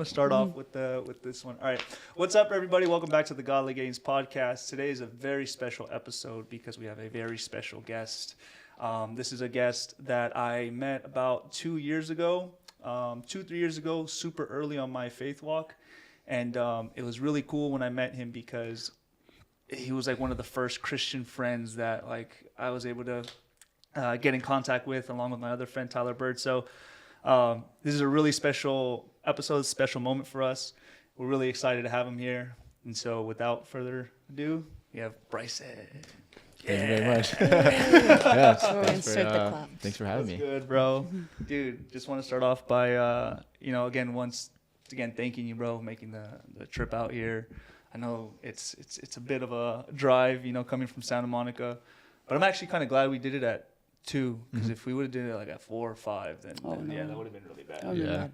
gonna start off with this one. All right, what's up, everybody? Welcome back to the Godly Gains podcast. Today is a very special episode because we have a very special guest. This is a guest that I met about 2 years ago, 3 years ago, super early on my faith walk, and it was really cool when I met him because he was like one of the first Christian friends that like I was able to get in contact with, along with my other friend Tyler Bird. So this is a really special episode, special moment for us. We're really excited to have him here. And so without further ado, we have Bryson. Thank you very much. Thanks for having me. Good, bro. Dude, just want to start off by, again, thanking you, bro, making the trip out here. I know it's a bit of a drive, coming from Santa Monica, but I'm actually kind of glad we did it at 2, because if we would have did it like at 4 or 5, then yeah, that would have been really bad. Yeah.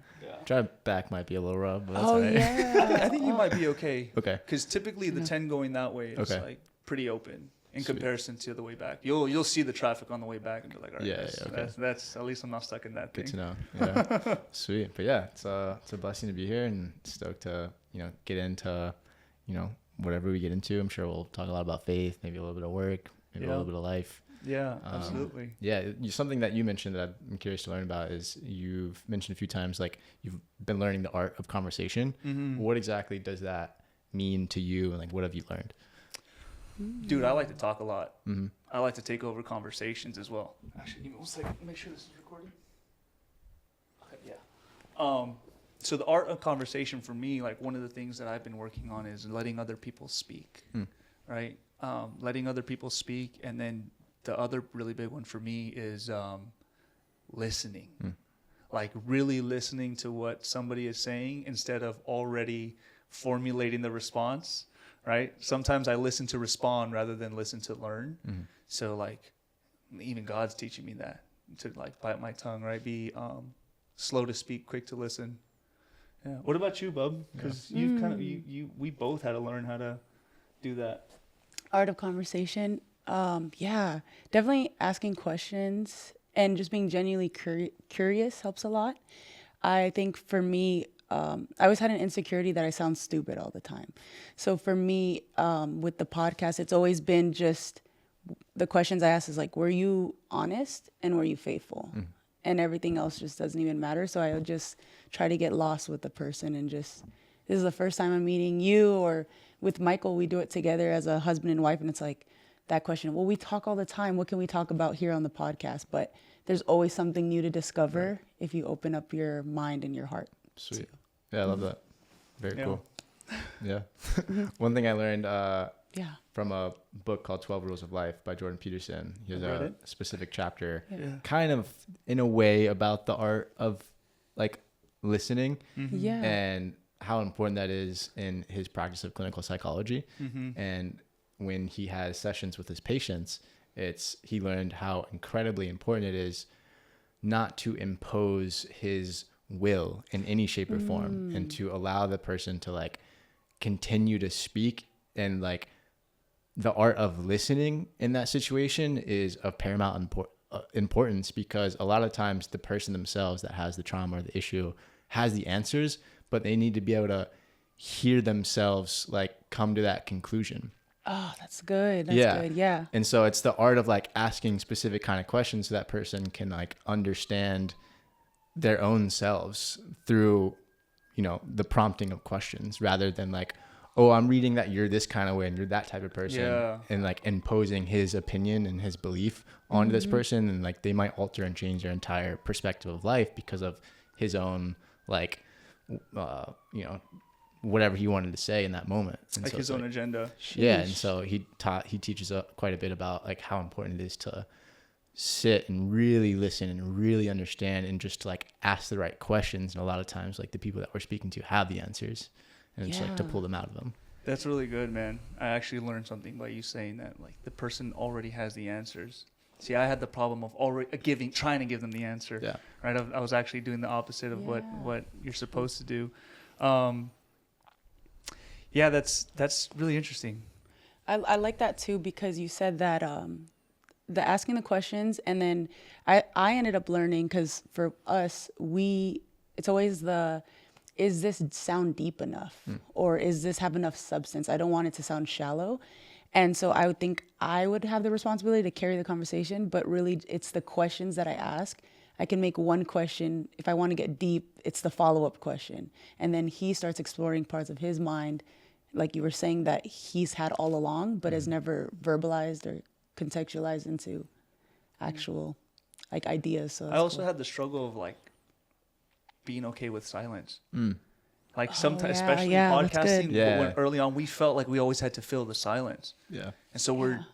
Drive back might be a little rough, but that's all right. Yeah. I think you might be okay. Okay. Because typically the 10 going that way is like pretty open in comparison to the way back. You'll see the traffic on the way back and be like, all right, that's at least I'm not stuck in that thing. Good to know. Yeah. Sweet. But yeah, it's a blessing to be here and stoked to get into whatever we get into. I'm sure we'll talk a lot about faith, maybe a little bit of work, maybe a little bit of life. Yeah, absolutely. Yeah, something that you mentioned that I'm curious to learn about is you've mentioned a few times like you've been learning the art of conversation. Mm-hmm. What exactly does that mean to you, and like what have you learned? Dude, I like to talk a lot. Mm-hmm. I like to take over conversations as well. Actually, give me 1 second. Make sure this is recording. Okay, yeah. So the art of conversation for me, like one of the things that I've been working on is letting other people speak, right? Letting other people speak, and then the other really big one for me is listening. Like really listening to what somebody is saying instead of already formulating the response, right? Sometimes I listen to respond rather than listen to learn. So like even God's teaching me that, to like bite my tongue, right? Be slow to speak, quick to listen. Yeah. What about you, bub? Because you've kind of we both had to learn how to do that. Art of conversation. Yeah, definitely asking questions and just being genuinely curious helps a lot. I think for me, I always had an insecurity that I sound stupid all the time. So for me, with the podcast, it's always been just the questions I ask is like, were you honest and were you faithful? And everything else just doesn't even matter. So I would just try to get lost with the person and just, this is the first time I'm meeting you, or with Michael, we do it together as a husband and wife. And it's like that question, well, we talk all the time. What can we talk about here on the podcast? But there's always something new to discover if you open up your mind and your heart. Sweet. Yeah, I love that. Very cool. Yeah. One thing I learned from a book called 12 Rules of Life by Jordan Peterson. He has a specific chapter kind of in a way about the art of like listening and how important that is in his practice of clinical psychology. And when he has sessions with his patients, he learned how incredibly important it is not to impose his will in any shape or form, and to allow the person to like continue to speak. And like the art of listening in that situation is of paramount importance, because a lot of times the person themselves that has the trauma or the issue has the answers, but they need to be able to hear themselves like come to that conclusion. Oh, that's good. That's good. Yeah. And so it's the art of like asking specific kind of questions so that person can like understand their own selves through, the prompting of questions, rather than like, oh, I'm reading that you're this kind of way and you're that type of person, and like imposing his opinion and his belief onto this person. And like they might alter and change their entire perspective of life because of his own like, whatever he wanted to say in that moment, and like so his own agenda. Yeah. And so he teaches quite a bit about like how important it is to sit and really listen and really understand, and just to like ask the right questions. And a lot of times like the people that we're speaking to have the answers, and it's like to pull them out of them. That's really good, man. I actually learned something by you saying that, like the person already has the answers. See, I had the problem of already trying to give them the answer. Yeah. Right. I was actually doing the opposite of what you're supposed to do. Yeah, that's really interesting. I like that too, because you said that the asking the questions, and then I ended up learning, because for us, it's always is this sound deep enough? Or is this have enough substance? I don't want it to sound shallow. And so I would think I would have the responsibility to carry the conversation, but really it's the questions that I ask. I can make one question. If I want to get deep, it's the follow-up question. And then he starts exploring parts of his mind, like you were saying, that he's had all along, but has never verbalized or contextualized into actual like ideas. So I also had the struggle of like being okay with silence. Like sometimes, especially in podcasting, but when early on we felt like we always had to fill the silence. Yeah. And so we're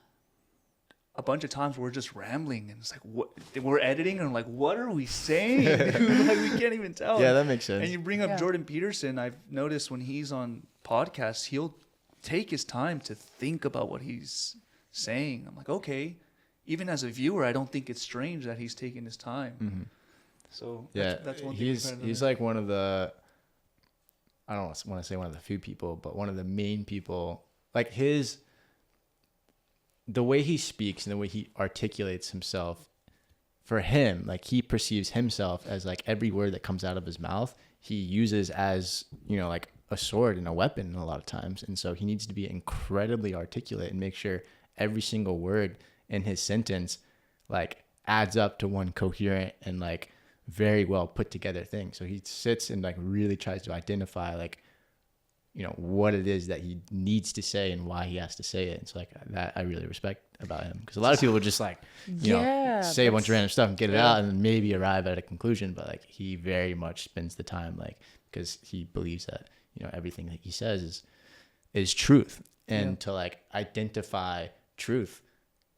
a bunch of times we're just rambling and it's like, what we're editing and I'm like, what are we saying? Dude? Like we can't even tell. Yeah, that makes sense. And you bring up Jordan Peterson. I've noticed when he's on podcasts, he'll take his time to think about what he's saying. I'm like, okay, even as a viewer, I don't think it's strange that he's taking his time. So that's one thing. He's like one of the, I don't want to say one of the few people, but one of the main people. Like the way he speaks and the way he articulates himself, for him, like he perceives himself as like every word that comes out of his mouth, he uses as, you know, like a sword and a weapon a lot of times. And so he needs to be incredibly articulate and make sure every single word in his sentence like adds up to one coherent and like very well put together thing. So he sits and like really tries to identify like, you know, what it is that he needs to say and why he has to say it. And so like that I really respect about him, because a lot of people would just like, you know, say a bunch of random stuff and get it out and then maybe arrive at a conclusion. But like he very much spends the time, like, because he believes that, you know, everything that he says is truth. And to like identify truth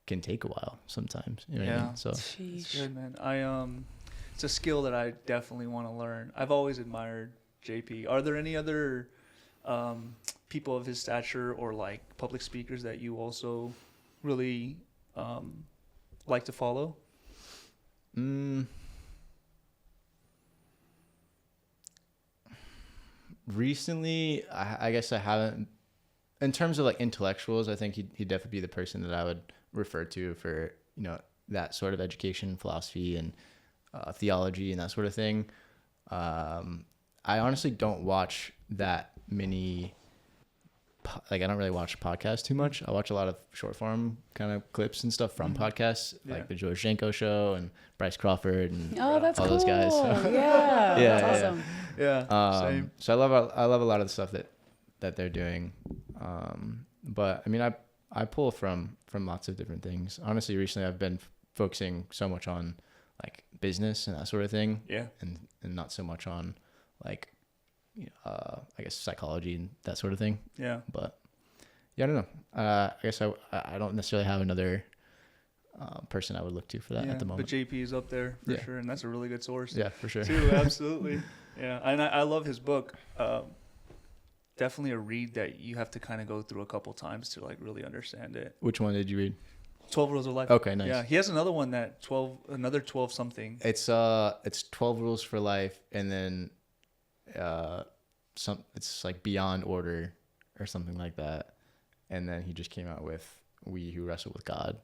can take a while sometimes. You know what I mean? So it's good, man. It's a skill that I definitely want to learn. I've always admired JP. Are there any other people of his stature or like public speakers that you also really like to follow? Recently, I guess I haven't. In terms of like intellectuals, I think he'd definitely be the person that I would refer to for, you know, that sort of education, philosophy, and theology and that sort of thing. I honestly don't watch that many. Like I don't really watch podcasts too much. I watch a lot of short form kind of clips and stuff from podcasts, like the Joe Shenko show and Bryce Crawford and all those guys. So. Yeah, that's awesome. Same. So I love a lot of the stuff that they're doing. But I mean, I pull from lots of different things. Honestly, recently I've been focusing so much on like business and that sort of thing. Yeah. And not so much on like, I guess psychology and that sort of thing. Yeah. But yeah, I don't know. I guess I don't necessarily have another person I would look to for that at the moment. But JP is up there for sure, and that's a really good source. Yeah, for sure. Too, absolutely. Yeah, and I love his book. Definitely a read that you have to kind of go through a couple times to like really understand it. Which one did you read? 12 Rules of Life. Okay, nice. Yeah, he has another one another 12 something. It's 12 Rules for Life, and then it's like Beyond Order or something like that. And then he just came out with We Who Wrestle with God.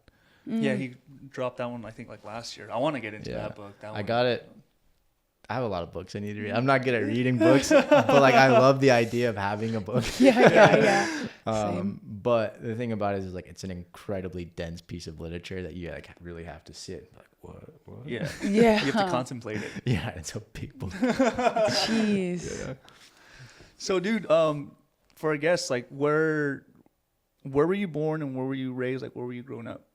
Yeah, he dropped that one I think like last year. I want to get into that book. I got it. I have a lot of books I need to read. I'm not good at reading books, but like I love the idea of having a book. Yeah. Same. But the thing about it is like it's an incredibly dense piece of literature that you like really have to sit like what? Yeah. You have to contemplate it. Yeah, it's a big book. Jeez. Yeah. So, dude, for a guest, like where were you born and where were you raised? Like where were you growing up?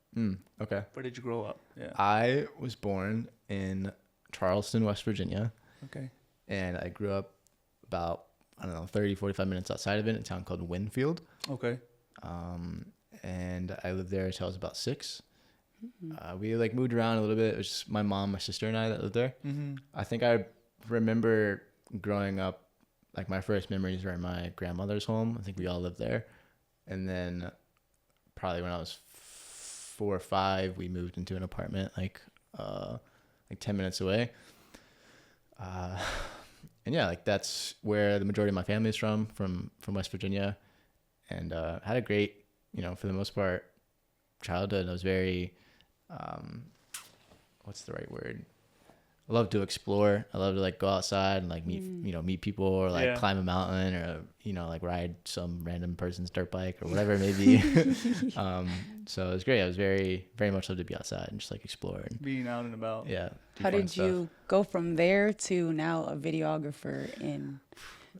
Okay. Where did you grow up? Yeah. I was born in Charleston, West Virginia. Okay. And I grew up about, 30, 45 minutes outside of it in a town called Winfield. Okay. And I lived there until I was about 6. We like moved around a little bit. It was just my mom, my sister, and I that lived there. I think I remember growing up, like my first memories were in my grandmother's home. I think we all lived there. And then probably when I was 4 or 5, we moved into an apartment like 10 minutes away. And yeah, like that's where the majority of my family is from West Virginia. And had a great, for the most part, childhood. I was very, what's the right word? I love to explore. I love to like go outside and like meet people or like climb a mountain or like ride some random person's dirt bike or whatever it may be. So it was great. I was very much love to be outside and just like explore and being out and about. Yeah. How did you go from there to now a videographer in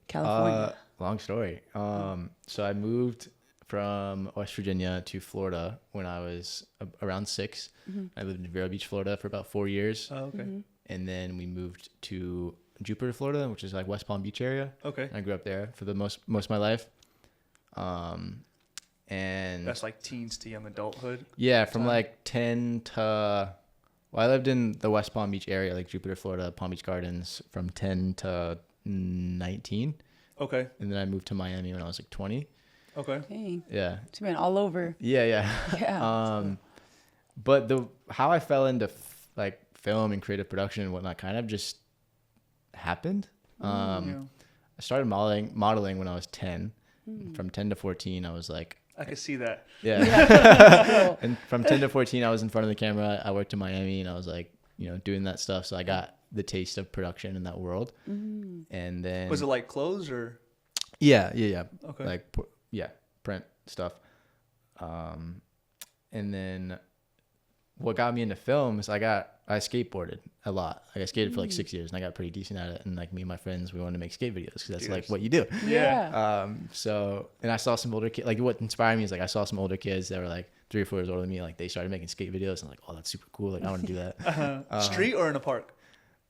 California? Long story. So I moved from West Virginia to Florida when I was around 6. I lived in Vero Beach, Florida for about 4 years. Oh, okay. And then we moved to Jupiter, Florida, which is like West Palm Beach area. Okay. I grew up there for the most of my life. And that's like teens to young adulthood. Yeah, from like 10 to, I lived in the West Palm Beach area, like Jupiter, Florida, Palm Beach Gardens, from 10 to 19. Okay. And then I moved to Miami when I was like 20. Okay. Dang. Yeah. It's been all over. Yeah. But how I fell into like film and creative production and whatnot kind of just happened. I started modeling when I was 10. From 10 to 14, I was like, I could see that. Yeah. And from 10 to 14, I was in front of the camera. I worked in Miami and I was like, doing that stuff. So I got the taste of production in that world. And then. Was it like clothes or? Yeah. Okay. Like, print stuff. And then what got me into film is I skateboarded a lot. Like I skated for like 6 years and I got pretty decent at it. And like me and my friends, we wanted to make skate videos because that's like what you do. Yeah. So, and I saw some older kids, like what inspired me is like I saw some older kids that were like 3 or 4 years older than me. Like they started making skate videos and I'm like, oh, that's super cool. Like I want to do that. Street or in a park?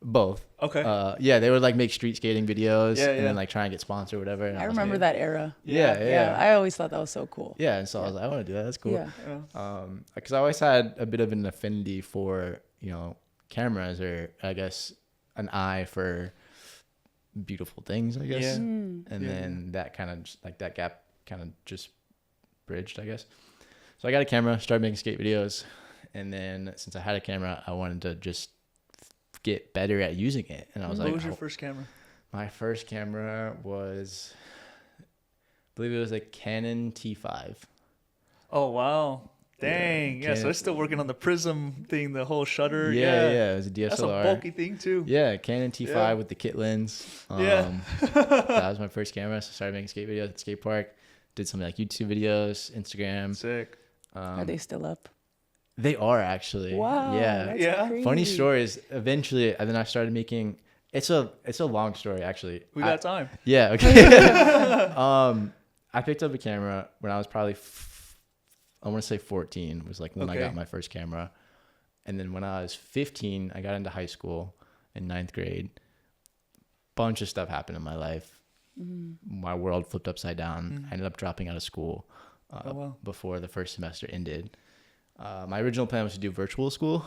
Both. Okay. They would like make street skating videos and then like try and get sponsored or whatever. And I remember that era. Yeah. I always thought that was so cool. Yeah. And so I was like, I want to do that. That's cool. Yeah. Because I always had a bit of an affinity for, cameras or I guess an eye for beautiful things, I guess. Yeah. And then that kind of like that gap kind of just bridged, I guess. So I got a camera, started making skate videos. And then since I had a camera, I wanted to just get better at using it. And I was like, what was your first camera? My first camera was, I believe it was a Canon T5. Oh, wow. Dang. Yeah, so it's still working on the prism thing, the whole shutter. Yeah. It was a DSLR. That's a bulky thing too. Yeah, Canon T5 with the kit lens. That was my first camera. So I started making skate videos at the skate park. Did some like YouTube videos, Instagram. Sick. Are they still up? They are actually. Wow. Yeah. Crazy. Funny story is eventually, and then I started making. It's a long story actually. We got time. Yeah. Okay. I picked up a camera when I was probably, I want to say 14 was like when I got my first camera, and then when I was 15, I got into high school in 9th grade. Bunch of stuff happened in my life. My world flipped upside down. I ended up dropping out of school before the first semester ended. My original plan was to do virtual school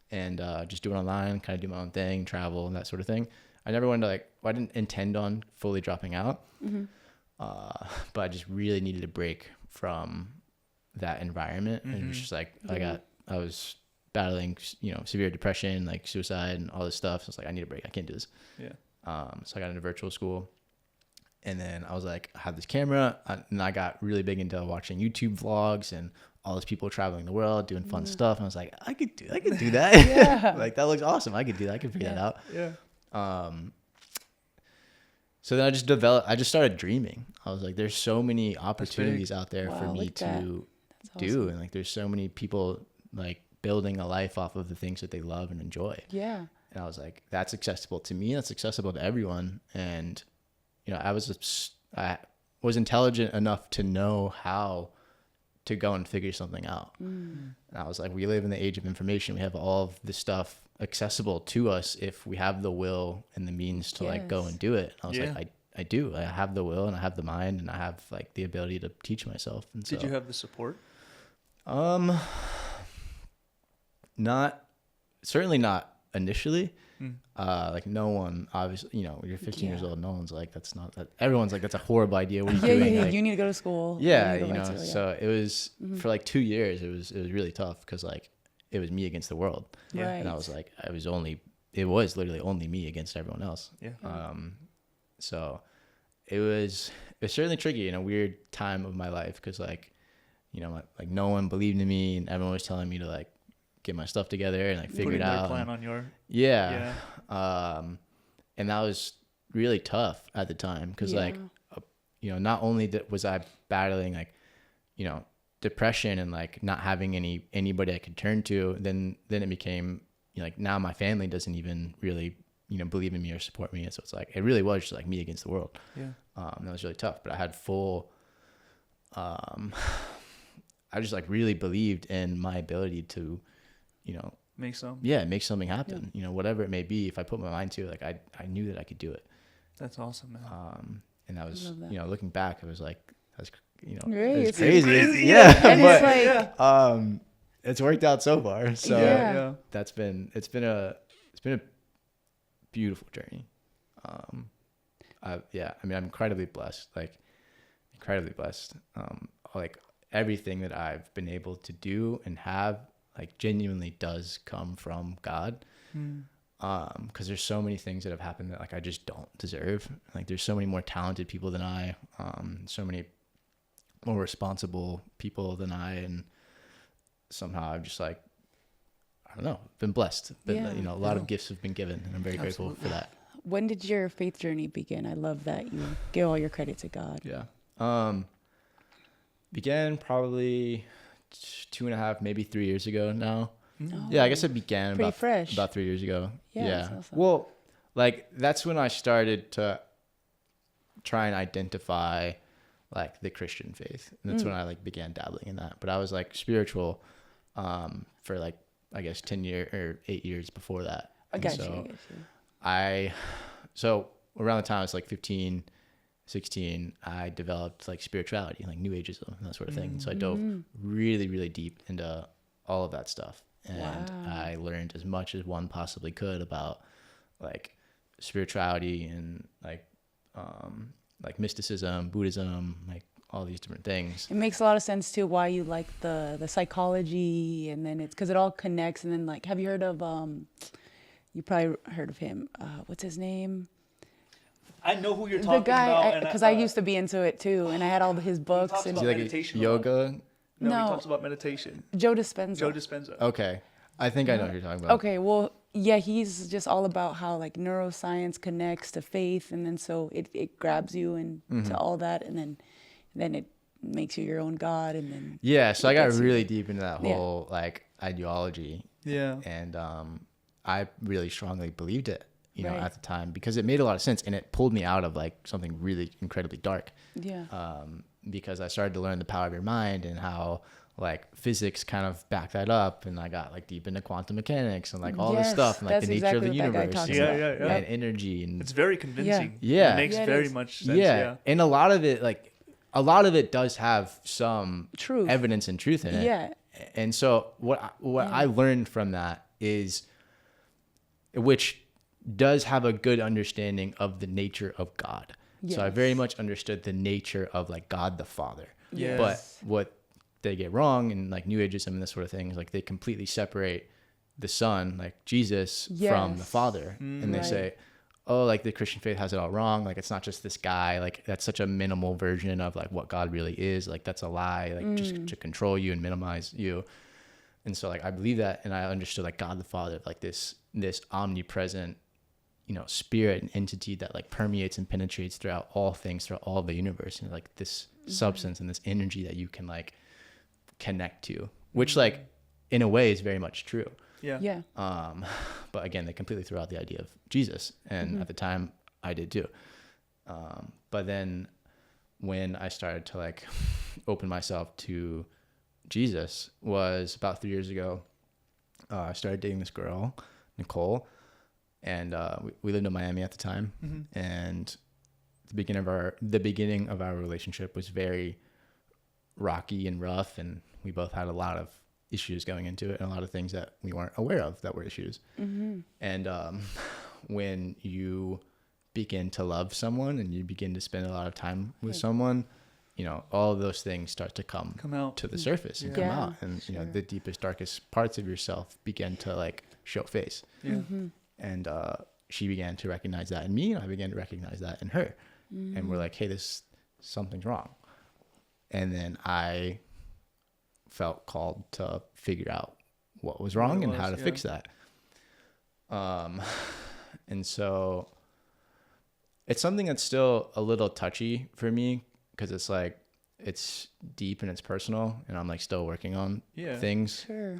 and just do it online, kind of do my own thing, travel and that sort of thing. I never wanted to I didn't intend on fully dropping out, but I just really needed a break from that environment. And it was just like, I was battling, severe depression, like suicide and all this stuff. So it's like, I need a break. I can't do this. Yeah. So I got into virtual school. And then I was like, I have this camera, and I got really big into watching YouTube vlogs and all these people traveling the world, doing fun stuff. And I was like, I could do that. Like, that looks awesome. I could do that. I could figure that out. Yeah. So then I just started dreaming. I was like, there's so many opportunities out there for me to do. Awesome. And like, there's so many people like building a life off of the things that they love and enjoy. Yeah. And I was like, that's accessible to me. That's accessible to everyone. And I was intelligent enough to know how to go and figure something out. And I was like, we live in the age of information. We have all of this stuff accessible to us if we have the will and the means to like go and do it. I was like, I do. I have the will and I have the mind and I have like the ability to teach myself. And Did you have the support? Certainly not initially. Like no one, obviously, you're 15 years old. No one's like, everyone's like, that's a horrible idea. What are you doing? Yeah. Like, You need to go to school. So it was for like 2 years, it was really tough because like it was me against the world. Yeah. Right. And I was like, it was literally only me against everyone else. Yeah. So it was certainly tricky in a weird time of my life because like, like no one believed in me and everyone was telling me to like get my stuff together and like figure Putting it their out. plan on your Yeah. And that was really tough at the time because like, you know, not only was I battling like, you know, depression and like not having anybody I could turn to, then it became, you know, like now my family doesn't even really, you know, believe in me or support me. And so it's like, it really was just like me against the world. Yeah. That was really tough, but I had full, I just like really believed in my ability to, you know, make something happen, you know, whatever it may be. If I put my mind to it, like I knew that I could do it. That's awesome, man. And I was, you know, looking back, I was like, that's, you know, Right, it's crazy. And but, it's like, it's worked out so far. So it's been a beautiful journey. I mean, I'm incredibly blessed, like everything that I've been able to do and have like genuinely does come from God. Because there's so many things that have happened that like I just don't deserve. Like there's so many more talented people than I, so many more responsible people than I, and somehow I've just like, I don't know, been blessed. You know, a lot of gifts have been given, and I'm very grateful for that. When did your faith journey begin? I love that you give all your credit to God. Yeah. Began probably 2.5, maybe 3 years ago now. Oh, yeah, I guess it began about 3 years ago. Yeah. Awesome. Well, like that's when I started to try and identify like the Christian faith. And that's when I like began dabbling in that. But I was like spiritual for like I guess 10 years or 8 years before that. I got you. So around the time I was like 15, 16, I developed like spirituality, like New Ageism and that sort of thing. So I dove really, really deep into all of that stuff. And I learned as much as one possibly could about like spirituality and like mysticism, Buddhism, like all these different things. It makes a lot of sense too why you like the psychology, and then it's because it all connects. And then like, have you heard of you probably heard of him? What's his name? I know who you're talking the guy, about. Because I used to be into it too, and I had all his books. And is he like meditation yoga? No, he talks about meditation. Joe Dispenza. Okay. I think I know what you're talking about. Okay, well, yeah, he's just all about how like neuroscience connects to faith, and then so it grabs you into all that, and then it makes you your own God, and then so I got really deep into that whole like ideology. Yeah. And I really strongly believed it, you know, at the time, because it made a lot of sense, and it pulled me out of like something really incredibly dark. Because I started to learn the power of your mind and how like physics kind of back that up, and I got like deep into quantum mechanics and like all this stuff and like the nature of the universe and energy, and it's very convincing. It makes very much sense. And a lot of it does have some truth, evidence and truth in it. And so what I learned from that is, which does have a good understanding of the nature of God. So I very much understood the nature of like God the Father. But what they get wrong in like New Ageism and this sort of thing is like they completely separate the Son, like Jesus, from the Father. And they say, oh, like the Christian faith has it all wrong. Like it's not just this guy. Like that's such a minimal version of like what God really is. Like that's a lie, like just to control you and minimize you. And so like I believe that, and I understood like God the Father, like this omnipresent, you know, spirit and entity that like permeates and penetrates throughout all things, throughout all of the universe, and like this substance and this energy that you can like connect to, which like in a way is very much true. But again, they completely threw out the idea of Jesus, and at the time I did too. But then when I started to like open myself to Jesus was about 3 years ago. I started dating this girl, Nicole, and we lived in Miami at the time. And the beginning of our relationship was very rocky and rough, and we both had a lot of issues going into it, and a lot of things that we weren't aware of that were issues. And when you begin to love someone and you begin to spend a lot of time with someone, you know, all of those things start to come out to the surface and come out, and you know, the deepest, darkest parts of yourself begin to like show face. And she began to recognize that in me, and I began to recognize that in her. And we're like, hey, something's wrong. And then I felt called to figure out what was wrong and how to fix that. And so it's something that's still a little touchy for me, because it's like, it's deep and it's personal, and I'm like still working on things. Sure.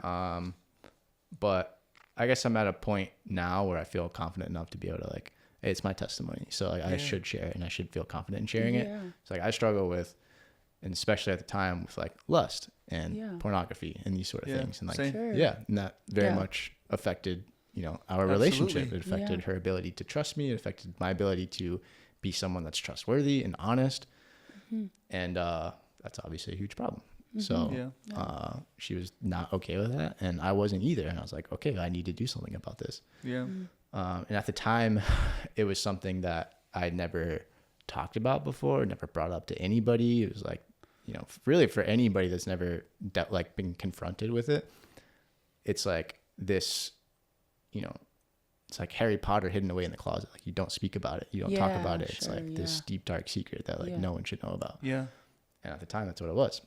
But I guess I'm at a point now where I feel confident enough to be able to like, hey, it's my testimony. So like, I should share it, and I should feel confident in sharing it. It's like, I struggle with, and especially at the time, with like lust and pornography and these sort of things. And like, and that very much affected, you know, our relationship. It affected her ability to trust me. It affected my ability to be someone that's trustworthy and honest. And that's obviously a huge problem. So she was not okay with that, and I wasn't either. And I was like, okay, I need to do something about this. And at the time, it was something that I never talked about before, never brought up to anybody. It was like, you know, really for anybody that's never like been confronted with it, it's like this, you know, it's like Harry Potter hidden away in the closet. Like, you don't speak about it. You don't talk about it. It's like this deep, dark secret that like no one should know about. And at the time, that's what it was.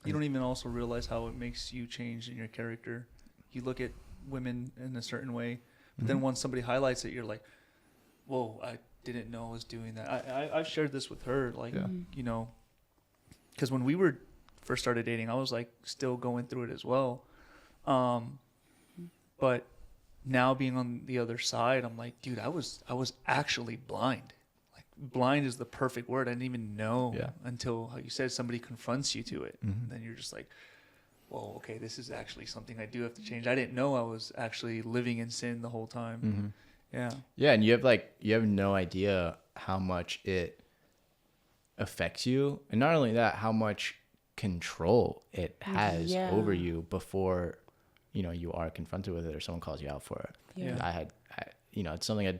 You don't even also realize how it makes you change in your character. You look at women in a certain way, but then once somebody highlights it, you're like, whoa, I didn't know I was doing that. I've shared this with her, like, you know, because when we first started dating, I was like still going through it as well. But now being on the other side, I'm like, dude, I was actually blind. Like, blind is the perfect word. I didn't even know until, how you said, somebody confronts you to it. And then you're just like, well, okay, this is actually something I do have to change. I didn't know I was actually living in sin the whole time. Yeah, and you have no idea how much it affects you, and not only that, how much control it has over you before, you know, you are confronted with it or someone calls you out for it. I you know, it's something I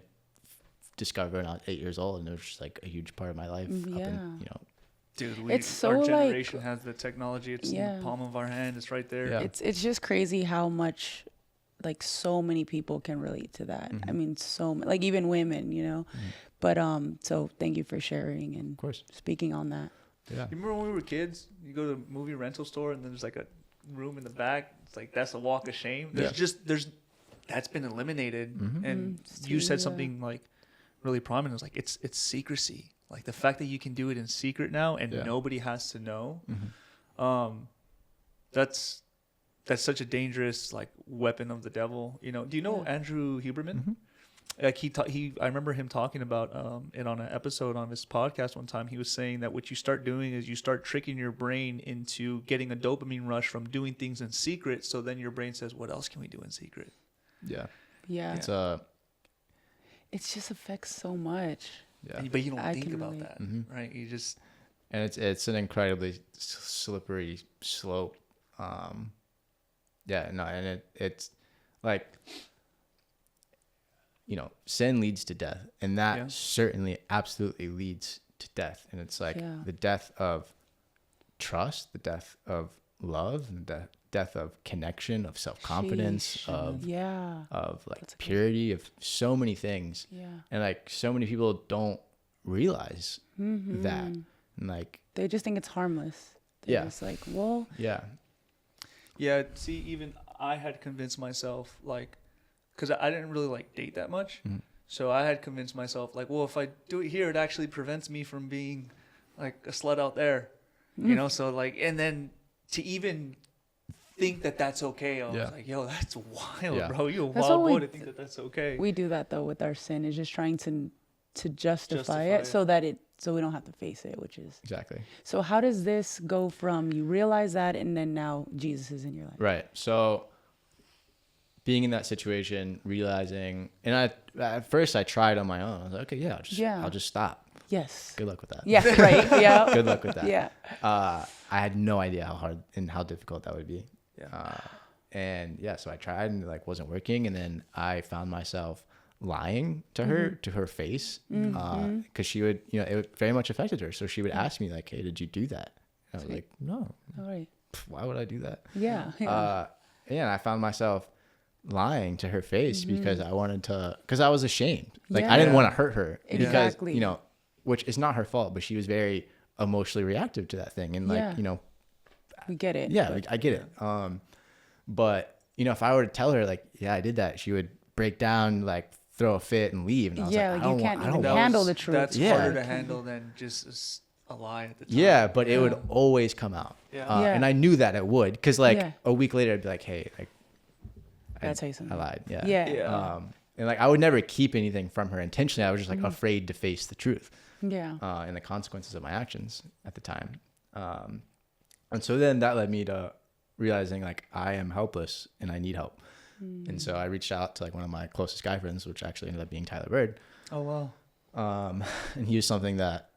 discovered when I was 8 years old, and it was just like a huge part of my life. Up in, you know, dude, it's so our generation like, has the technology. It's in the palm of our hand. It's right there. It's just crazy how much, like, so many people can relate to that. I mean, like, even women, you know. But so thank you for sharing and of course speaking on that. You remember when we were kids, you go to a movie rental store and then there's like a room in the back. It's like, that's a walk of shame. That's been eliminated. And you said something like really prominent. It was like, it's secrecy. Like, the fact that you can do it in secret now and nobody has to know. That's such a dangerous, like, weapon of the devil. You know, do you know Andrew Huberman? Like, I remember him talking about it on an episode on his podcast one time. He was saying that what you start doing is you start tricking your brain into getting a dopamine rush from doing things in secret. So then your brain says, what else can we do in secret? It just affects so much. But you don't think about that, right? You just, and it's an incredibly slippery slope. And it's like, you know, sin leads to death, and that certainly absolutely leads to death. And it's like the death of trust, the death of love, and the death of connection, of self-confidence, of like purity, of so many things. And like, so many people don't realize that, and like, they just think it's harmless. They're just like, well, see, even I had convinced myself, like, because I didn't really like date that much. So I had convinced myself, like, well, if I do it here, it actually prevents me from being like a slut out there, you know? So like, and then to even think that that's okay, I was like, yo, that's wild, bro. You're a wild boy to think that that's okay. We do that though with our sin, is just trying to justify it so we don't have to face it, which is exactly. So how does this go from you realize that and then now Jesus is in your life? Right. So being in that situation, realizing, and at first I tried on my own. I was like, okay, I'll just stop. Yes. Good luck with that. Yeah. Right. Yeah. Good luck with that. Yeah. I had no idea how hard and how difficult that would be. So I tried, and it like wasn't working. And then I found myself lying to her, to her face, because she would, you know, it very much affected her. So she would ask me like, hey, did you do that? And I was like, no. All right. Why would I do that? Yeah. I found myself lying to her face because I was ashamed. Like, I didn't want to hurt her because, you know, which is not her fault, but she was very emotionally reactive to that thing. And like, you know, we get it. Yeah, like, I get it. But, if I were to tell her like, yeah, I did that, she would break down, like throw a fit and leave. And I was like, you can't even handle the truth. That's harder to handle than just a lie at the time. Yeah, but it would always come out. And I knew that it would, because like a week later I'd be like, hey, like I'll tell you something. I lied. And like I would never keep anything from her intentionally. I was just like afraid to face the truth. And the consequences of my actions at the time. And so then that led me to realizing like I am helpless and I need help. And so I reached out to like one of my closest guy friends, which actually ended up being Tyler Bird. Oh, wow. And he was something that,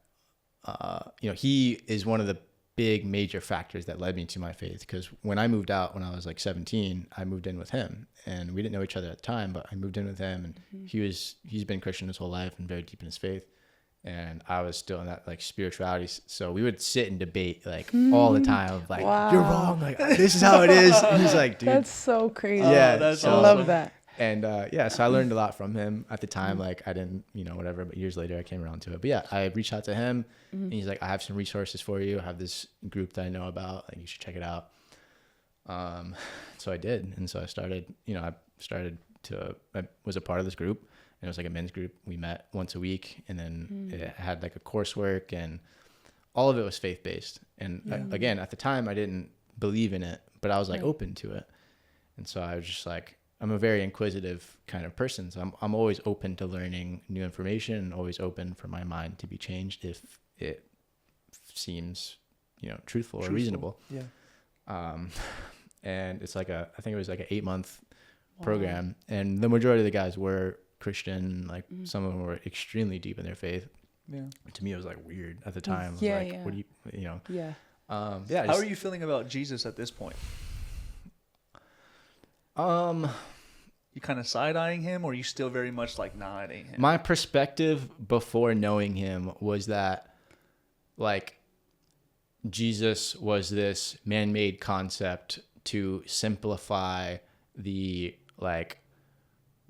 he is one of the big major factors that led me to my faith. Because when I moved out, when I was like 17, I moved in with him, and we didn't know each other at the time, but I moved in with him, and he's been Christian his whole life and very deep in his faith. And I was still in that like spirituality. So we would sit and debate like all the time of like, you're wrong. Like, this is how it is. And he's like, dude, that's so crazy. Yeah. That's I awesome. love that. And so I learned a lot from him at the time. Like I didn't, whatever, but years later I came around to it. But yeah, I reached out to him and he's like, I have some resources for you. I have this group that I know about. Like you should check it out. So I did. And so I started, I was a part of this group. And it was like a men's group. We met once a week, and then it had like a coursework, and all of it was faith-based. And again, at the time I didn't believe in it, but I was like open to it. And so I was just like, I'm a very inquisitive kind of person. So I'm always open to learning new information, and always open for my mind to be changed if it seems, truthful or reasonable. Yeah. And it's like I think it was like an 8-month program, and the majority of the guys were Christian. Like some of them were extremely deep in their faith. Yeah. To me, it was like weird at the time. I was like, what do you. How are you feeling about Jesus at this point? You kind of side-eyeing him, or are you still very much like, nah, it ain't him? My perspective before knowing him was that like Jesus was this man-made concept to simplify the like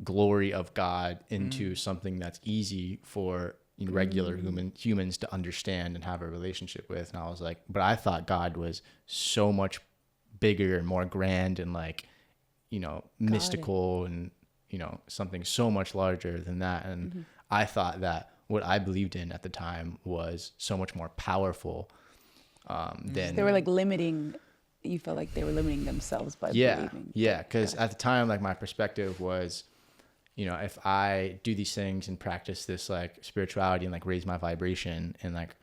glory of God into something that's easy for regular humans to understand and have a relationship with. And I was like, but I thought God was so much bigger and more grand and like, mystical and, something so much larger than that. And I thought that what I believed in at the time was so much more powerful than... They were like limiting... You felt like they were limiting themselves by believing. Yeah, because at the time, like my perspective was... if I do these things and practice this like spirituality and like raise my vibration and like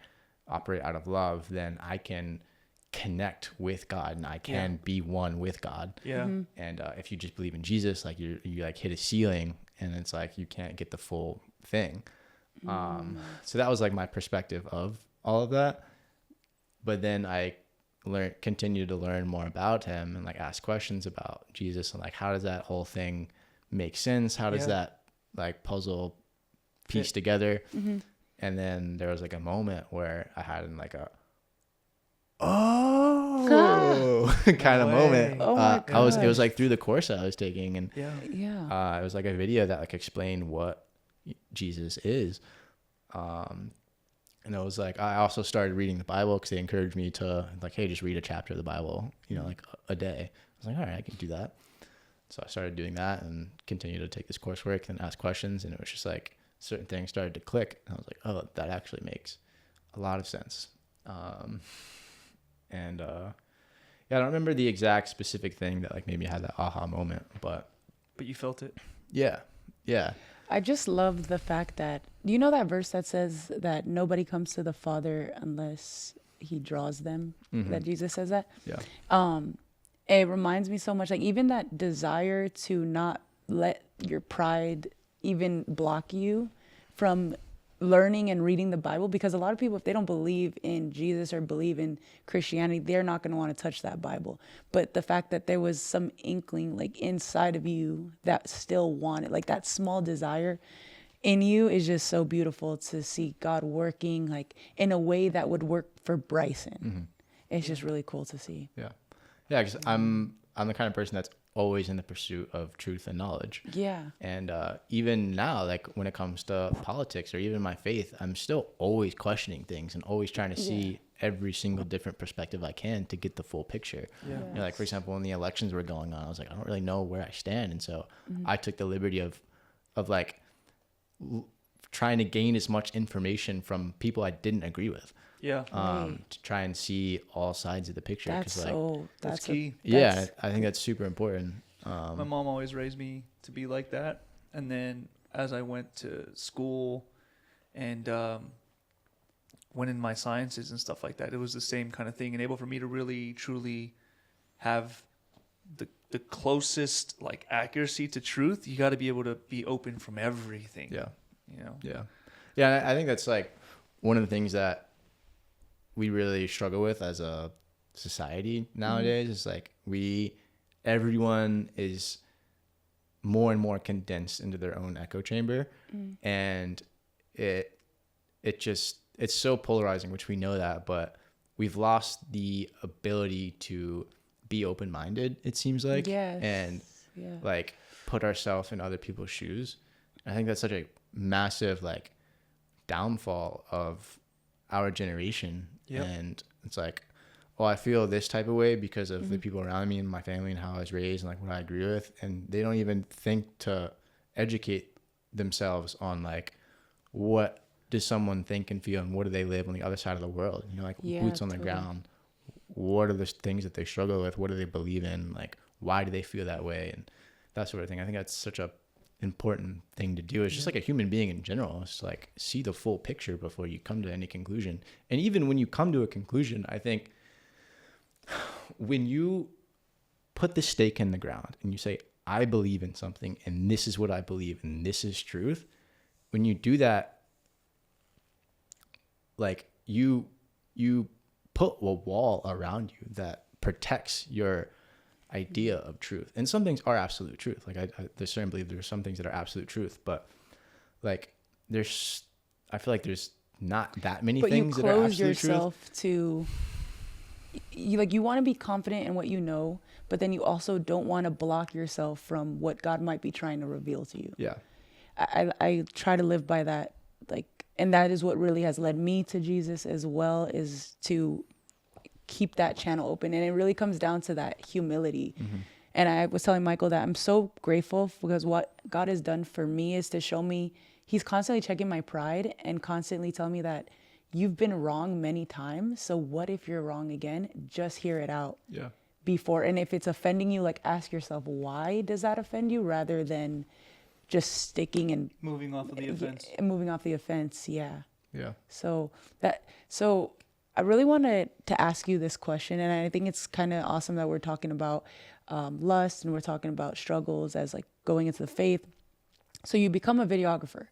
operate out of love, then I can connect with God and I can be one with God. Yeah. And if you just believe in Jesus, like you like hit a ceiling and it's like you can't get the full thing. So that was like my perspective of all of that. But then I continued to learn more about him and like ask questions about Jesus and like how does that whole thing make sense? How does that like puzzle piece together? And then there was like a moment where I had like a kind of moment. Oh my God. It was like through the course that I was taking, and Yeah. it was like a video that like explained what Jesus is. And it was like, I also started reading the Bible because they encouraged me to like, hey, just read a chapter of the Bible, like a day. I was like, all right, I can do that. So I started doing that and continued to take this coursework and ask questions. And it was just like certain things started to click. And I was like, oh, that actually makes a lot of sense. I don't remember the exact specific thing that like made me have that aha moment, but you felt it. Yeah. I just love the fact that, do you know that verse that says that nobody comes to the Father unless he draws them? That Jesus says that? Yeah. It reminds me so much, like even that desire to not let your pride even block you from learning and reading the Bible, because a lot of people, if they don't believe in Jesus or believe in Christianity, they're not going to want to touch that Bible. But the fact that there was some inkling like inside of you that still wanted, like that small desire in you, is just so beautiful to see God working like in a way that would work for Bryson. It's just really cool to see. Yeah, because I'm the kind of person that's always in the pursuit of truth and knowledge. Yeah. And even now, like when it comes to politics or even my faith, I'm still always questioning things and always trying to see every single different perspective I can to get the full picture. Yeah. You know, like for example, when the elections were going on, I was like, I don't really know where I stand. And so I took the liberty of like trying to gain as much information from people I didn't agree with. Yeah. To try and see all sides of the picture. That's key. I think that's super important. My mom always raised me to be like that. And then as I went to school and went in my sciences and stuff like that, it was the same kind of thing. And able for me to really, truly have the closest like accuracy to truth, you got to be able to be open from everything. Yeah. You know? Yeah. Yeah. I think that's like one of the things that we really struggle with as a society nowadays is like everyone is more and more condensed into their own echo chamber. And it's so polarizing, which we know that, but we've lost the ability to be open-minded, it seems like, and like put ourselves in other people's shoes. I think that's such a massive like downfall of our generation. And it's like, oh, I feel this type of way because of the people around me and my family and how I was raised and like what I agree with, and they don't even think to educate themselves on like what does someone think and feel and what do they live on the other side of the world, you know, like boots on the ground. What are the things that they struggle with? What do they believe in? Like, why do they feel that way? And that sort of thing. I think that's such a important thing to do. It's just like a human being in general. It's like see the full picture before you come to any conclusion. And even when you come to a conclusion, I think when you put the stake in the ground and you say, I believe in something and this is what I believe and this is truth, when you do that, like you put a wall around you that protects your idea of truth. And some things are absolute truth. Like I certainly believe there's some things that are absolute truth, but like I feel like there's not that many things that are absolute truth. But you close yourself to, you want to be confident in what you know, but then you also don't want to block yourself from what God might be trying to reveal to you. Yeah. I try to live by that, like, and that is what really has led me to Jesus as well, is to keep that channel open. And it really comes down to that humility. And I was telling Michael that I'm so grateful because what God has done for me is to show me, he's constantly checking my pride and constantly telling me that you've been wrong many times. So what if you're wrong again? Just hear it out. Yeah. Before. And if it's offending you, like ask yourself, why does that offend you, rather than just sticking and moving off of the offense. Moving off the offense. Yeah. Yeah. So I really wanted to ask you this question, and I think it's kind of awesome that we're talking about lust and we're talking about struggles as like going into the faith. So you become a videographer.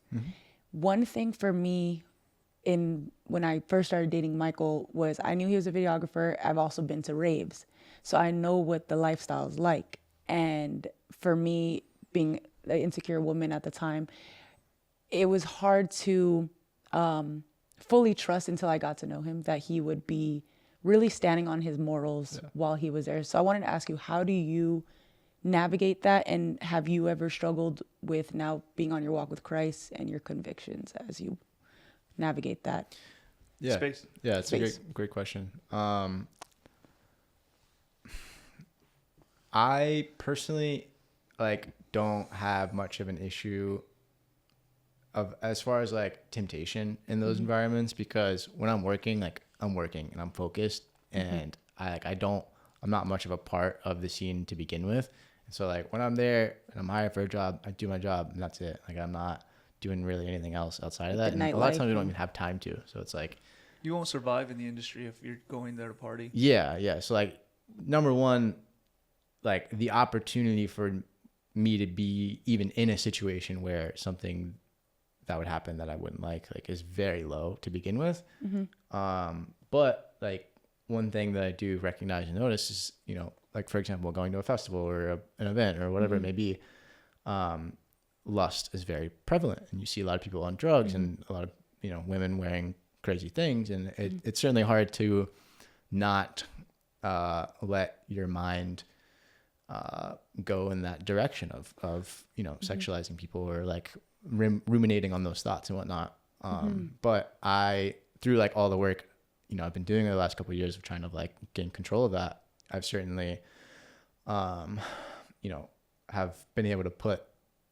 One thing for me when I first started dating Michael was I knew he was a videographer. I've also been to raves, so I know what the lifestyle is like. And for me, being an insecure woman at the time, it was hard to fully trust until I got to know him that he would be really standing on his morals while he was there. So I wanted to ask you, how do you navigate that? And have you ever struggled with now being on your walk with Christ and your convictions as you navigate that? Yeah. Space. Yeah, it's a great question. I personally don't have much of an issue of as far as like temptation in those environments, because when I'm working and I'm focused and I'm not much of a part of the scene to begin with. And so like when I'm there and I'm hired for a job, I do my job and that's it. Like I'm not doing really anything else outside of that. And a lot of times we don't even have time to. So it's like you won't survive in the industry if you're going there to party. Yeah. So like number one, like the opportunity for me to be even in a situation where something that would happen that I wouldn't like is very low to begin with. But like one thing that I do recognize and notice is, like for example, going to a festival or an event or whatever it may be, lust is very prevalent, and you see a lot of people on drugs and a lot of, women wearing crazy things. And it's certainly hard to not let your mind go in that direction of sexualizing people or like ruminating on those thoughts and whatnot. But through like all the work I've been doing it the last couple of years of trying to like gain control of that. I've certainly, have been able to put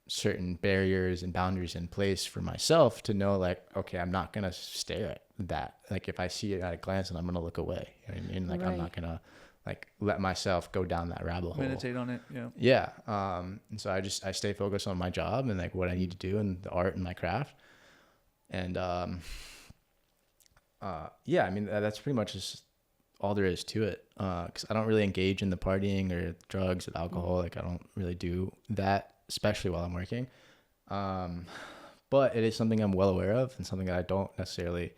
certain barriers and boundaries in place for myself to know like, okay, I'm not going to stare at that. Like if I see it at a glance, and I'm going to look away. You know what I mean? Like I'm not going to like let myself go down that rabbit hole. Meditate on it. Yeah. Yeah. And so I stay focused on my job and like what I need to do and the art and my craft. And, yeah, I mean, that's pretty much just all there is to it. 'Cause I don't really engage in the partying or drugs or alcohol. Like I don't really do that, especially while I'm working. But it is something I'm well aware of and something that I don't necessarily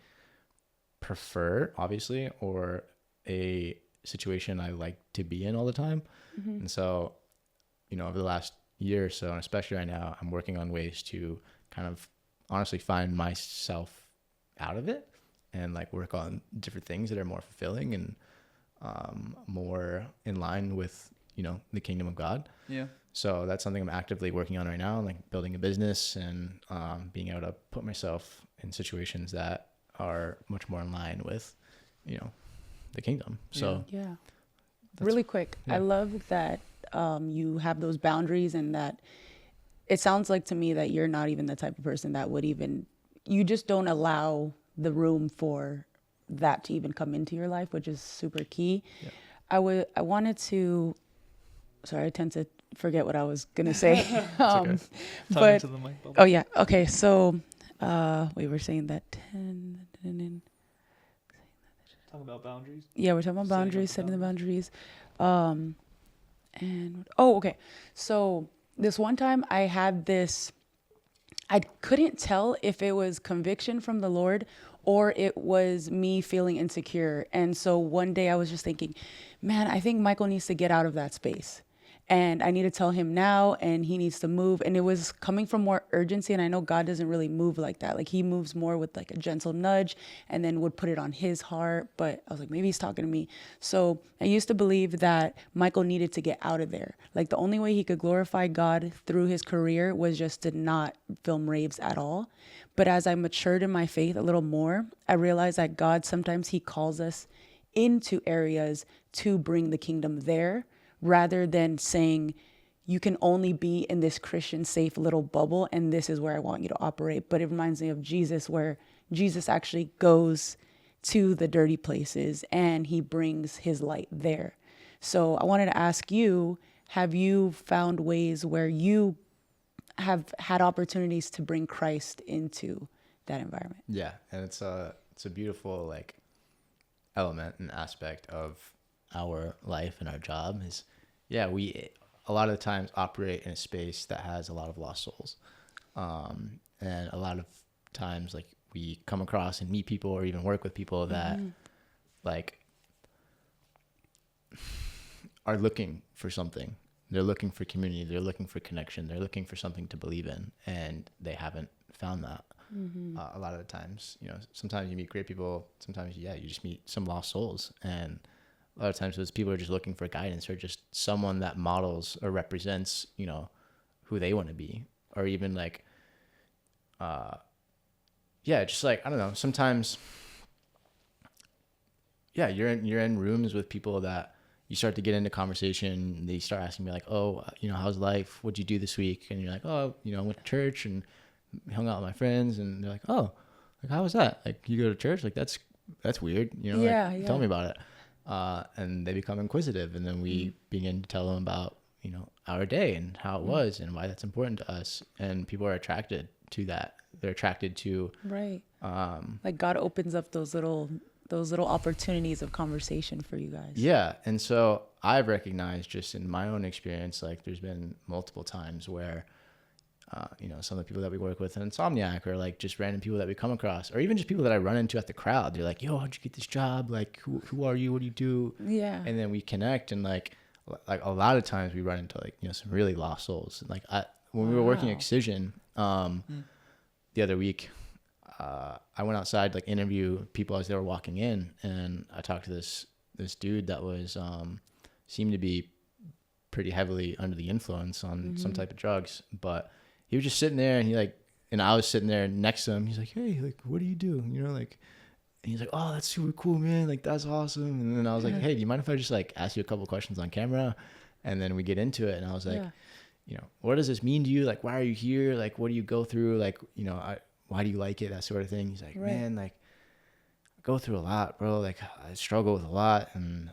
prefer, obviously, or a situation I like to be in all the time. And so, over the last year or so, and especially right now, I'm working on ways to kind of honestly find myself out of it and like work on different things that are more fulfilling and more in line with, the kingdom of God. Yeah. So that's something I'm actively working on right now, like building a business and being able to put myself in situations that are much more in line with, the kingdom. So yeah. Really quick. Yeah. I love that you have those boundaries and that it sounds like to me that you're not even the type of person that would even, you just don't allow the room for that to even come into your life, which is super key. Yeah. I wanted to, sorry, I tend to forget what I was going to say. Okay. But, oh yeah. Okay. So, we were saying that talking about boundaries. Yeah, we're talking about boundaries, setting the boundaries. Okay. So this one time I had this, I couldn't tell if it was conviction from the Lord or it was me feeling insecure. And so one day I was just thinking, man, I think Michael needs to get out of that space. And I need to tell him now, and he needs to move. And it was coming from more urgency. And I know God doesn't really move like that. Like he moves more with like a gentle nudge and then would put it on his heart. But I was like, maybe he's talking to me. So I used to believe that Michael needed to get out of there. Like the only way he could glorify God through his career was just to not film raves at all. But as I matured in my faith a little more, I realized that God, sometimes he calls us into areas to bring the kingdom there, rather than saying you can only be in this Christian safe little bubble and this is where I want you to operate. But it reminds me of Jesus, where Jesus actually goes to the dirty places and he brings his light there. So I wanted to ask you, have you found ways where you have had opportunities to bring Christ into that environment? Yeah, and it's a beautiful like element and aspect of our life and our job is, yeah, we a lot of the times operate in a space that has a lot of lost souls. And a lot of times like we come across and meet people or even work with people that like are looking for something. They're looking for community. They're looking for connection. They're looking for something to believe in, and they haven't found that. A lot of the times, sometimes you meet great people. Sometimes, you just meet some lost souls. And a lot of times those people are just looking for guidance or just someone that models or represents, who they want to be. Or even like, just like, I don't know, sometimes, you're in rooms with people that you start to get into conversation. They start asking me like, oh, how's life? What'd you do this week? And you're like, oh, I went to church and hung out with my friends. And they're like, oh, like, how was that? Like, you go to church? Like, that's weird. Tell me about it. And they become inquisitive. And then we begin to tell them about, our day and how it was and why that's important to us. And people are attracted to that. They're attracted to. Right. Like God opens up those little opportunities of conversation for you guys. Yeah. And so I've recognized just in my own experience, like there's been multiple times where, some of the people that we work with in Insomniac or like just random people that we come across, or even just people that I run into at the crowd. They're like, yo, how'd you get this job? Like, who are you? What do you do? Yeah. And then we connect and like a lot of times we run into like, some really lost souls. And like when we were working Excision, the other week, I went outside, like interview people as they were walking in, and I talked to this dude that was, seemed to be pretty heavily under the influence on some type of drugs, but he was just sitting there and I was sitting there next to him. He's like, hey, like, what do you do? And he's like, oh, that's super cool, man. Like, that's awesome. And then I was like, hey, do you mind if I just like ask you a couple questions on camera? And then we get into it. And I was like, you know, what does this mean to you? Like, why are you here? Like, what do you go through? Like, you know, why do you like it? That sort of thing. He's like, man, like, I go through a lot, bro. Like, I struggle with a lot. And,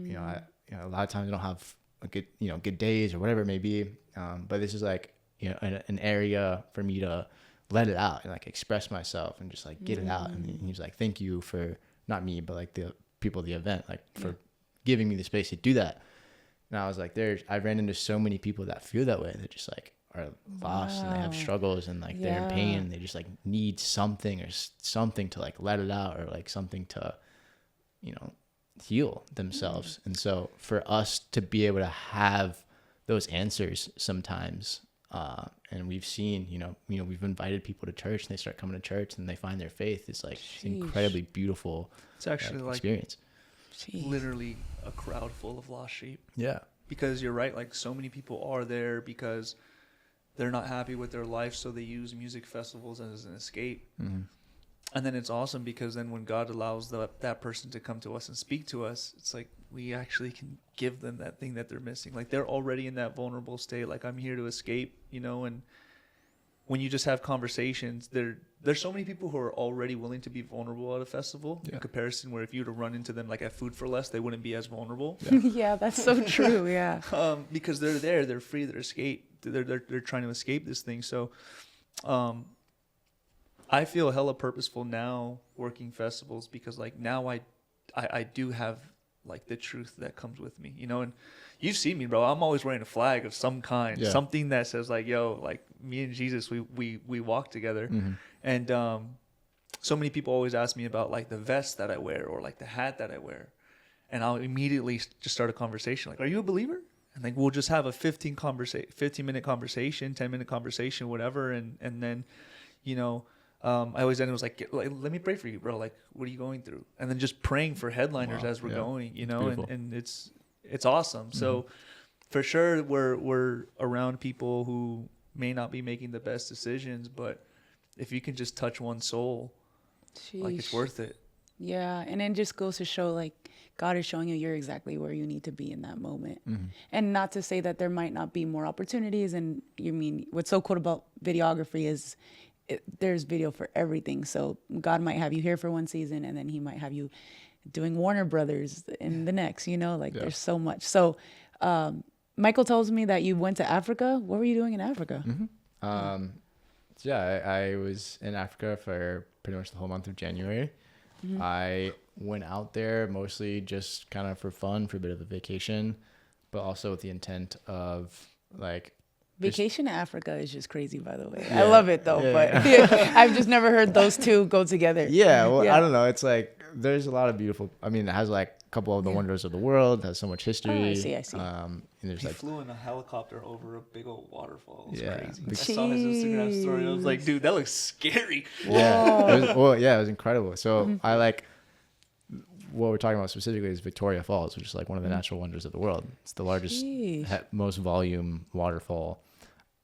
you know, a lot of times I don't have a good, you know, good days or whatever it may be. But this is like, you know, an area for me to let it out and like express myself and just like get it out. And he's like, thank you for, not me, but like the people at the event, like for giving me the space to do that. And I was like, I ran into so many people that feel that way. They're just like are lost and they have struggles and like they're in pain and they just like need something or something to like let it out or like something to, you know, heal themselves. And so for us to be able to have those answers sometimes, and we've seen, you know, we've invited people to church and they start coming to church and they find their faith. It's like incredibly beautiful. It's actually like experience. Literally a crowd full of lost sheep. Yeah. Because you're right, like so many people are there because they're not happy with their life, so they use music festivals as an escape. Mm-hmm. And then it's awesome because then when God allows that person to come to us and speak to us, it's like we actually can give them that thing that they're missing. Like they're already in that vulnerable state. Like I'm here to escape, you know. And when you just have conversations, there's so many people who are already willing to be vulnerable at a festival in comparison. Where if you were to run into them like at Food for Less, they wouldn't be as vulnerable. Yeah, that's so true. Yeah, because they're free, they're trying to escape this thing. So, I feel hella purposeful now working festivals because like now I do have like the truth that comes with me, you know. And you've seen me, bro. I'm always wearing a flag of some kind, something that says like, yo, like me and Jesus, we walk together. Mm-hmm. And so many people always ask me about like the vest that I wear or like the hat that I wear, and I'll immediately just start a conversation like, are you a believer? And like we'll just have a 15-minute conversation, 10-minute conversation, whatever, and then, you know. I always end it was like, let me pray for you, bro. Like, what are you going through? And then just praying for headliners as we're going, you know, and it's awesome. Mm-hmm. So for sure, we're around people who may not be making the best decisions, but if you can just touch one soul, like it's worth it. Yeah. And it just goes to show like God is showing you're exactly where you need to be in that moment. Mm-hmm. And not to say that there might not be more opportunities. And you mean what's so cool about videography is there's video for everything. So God might have you here for one season and then he might have you doing Warner Brothers in the next, you know, like there's so much. So Michael tells me that you went to Africa. What were you doing in Africa? Mm-hmm. So I was in Africa for pretty much the whole month of January. Mm-hmm. I went out there mostly just kind of for fun, for a bit of a vacation, but also with the intent of like, vacation to Africa is just crazy, by the way. I love it though, but I've just never heard those two go together. Yeah, well, I don't know. It's like there's a lot of beautiful. I mean, it has like a couple of the wonders of the world. It has so much history. Oh, I see. And there's he flew in a helicopter over a big old waterfall. It was crazy. I saw his Instagram story. I was like, dude, that looks scary. Yeah, it was incredible. So I like. What we're talking about specifically is Victoria Falls, which is like one of the natural wonders of the world. It's the largest, most volume waterfall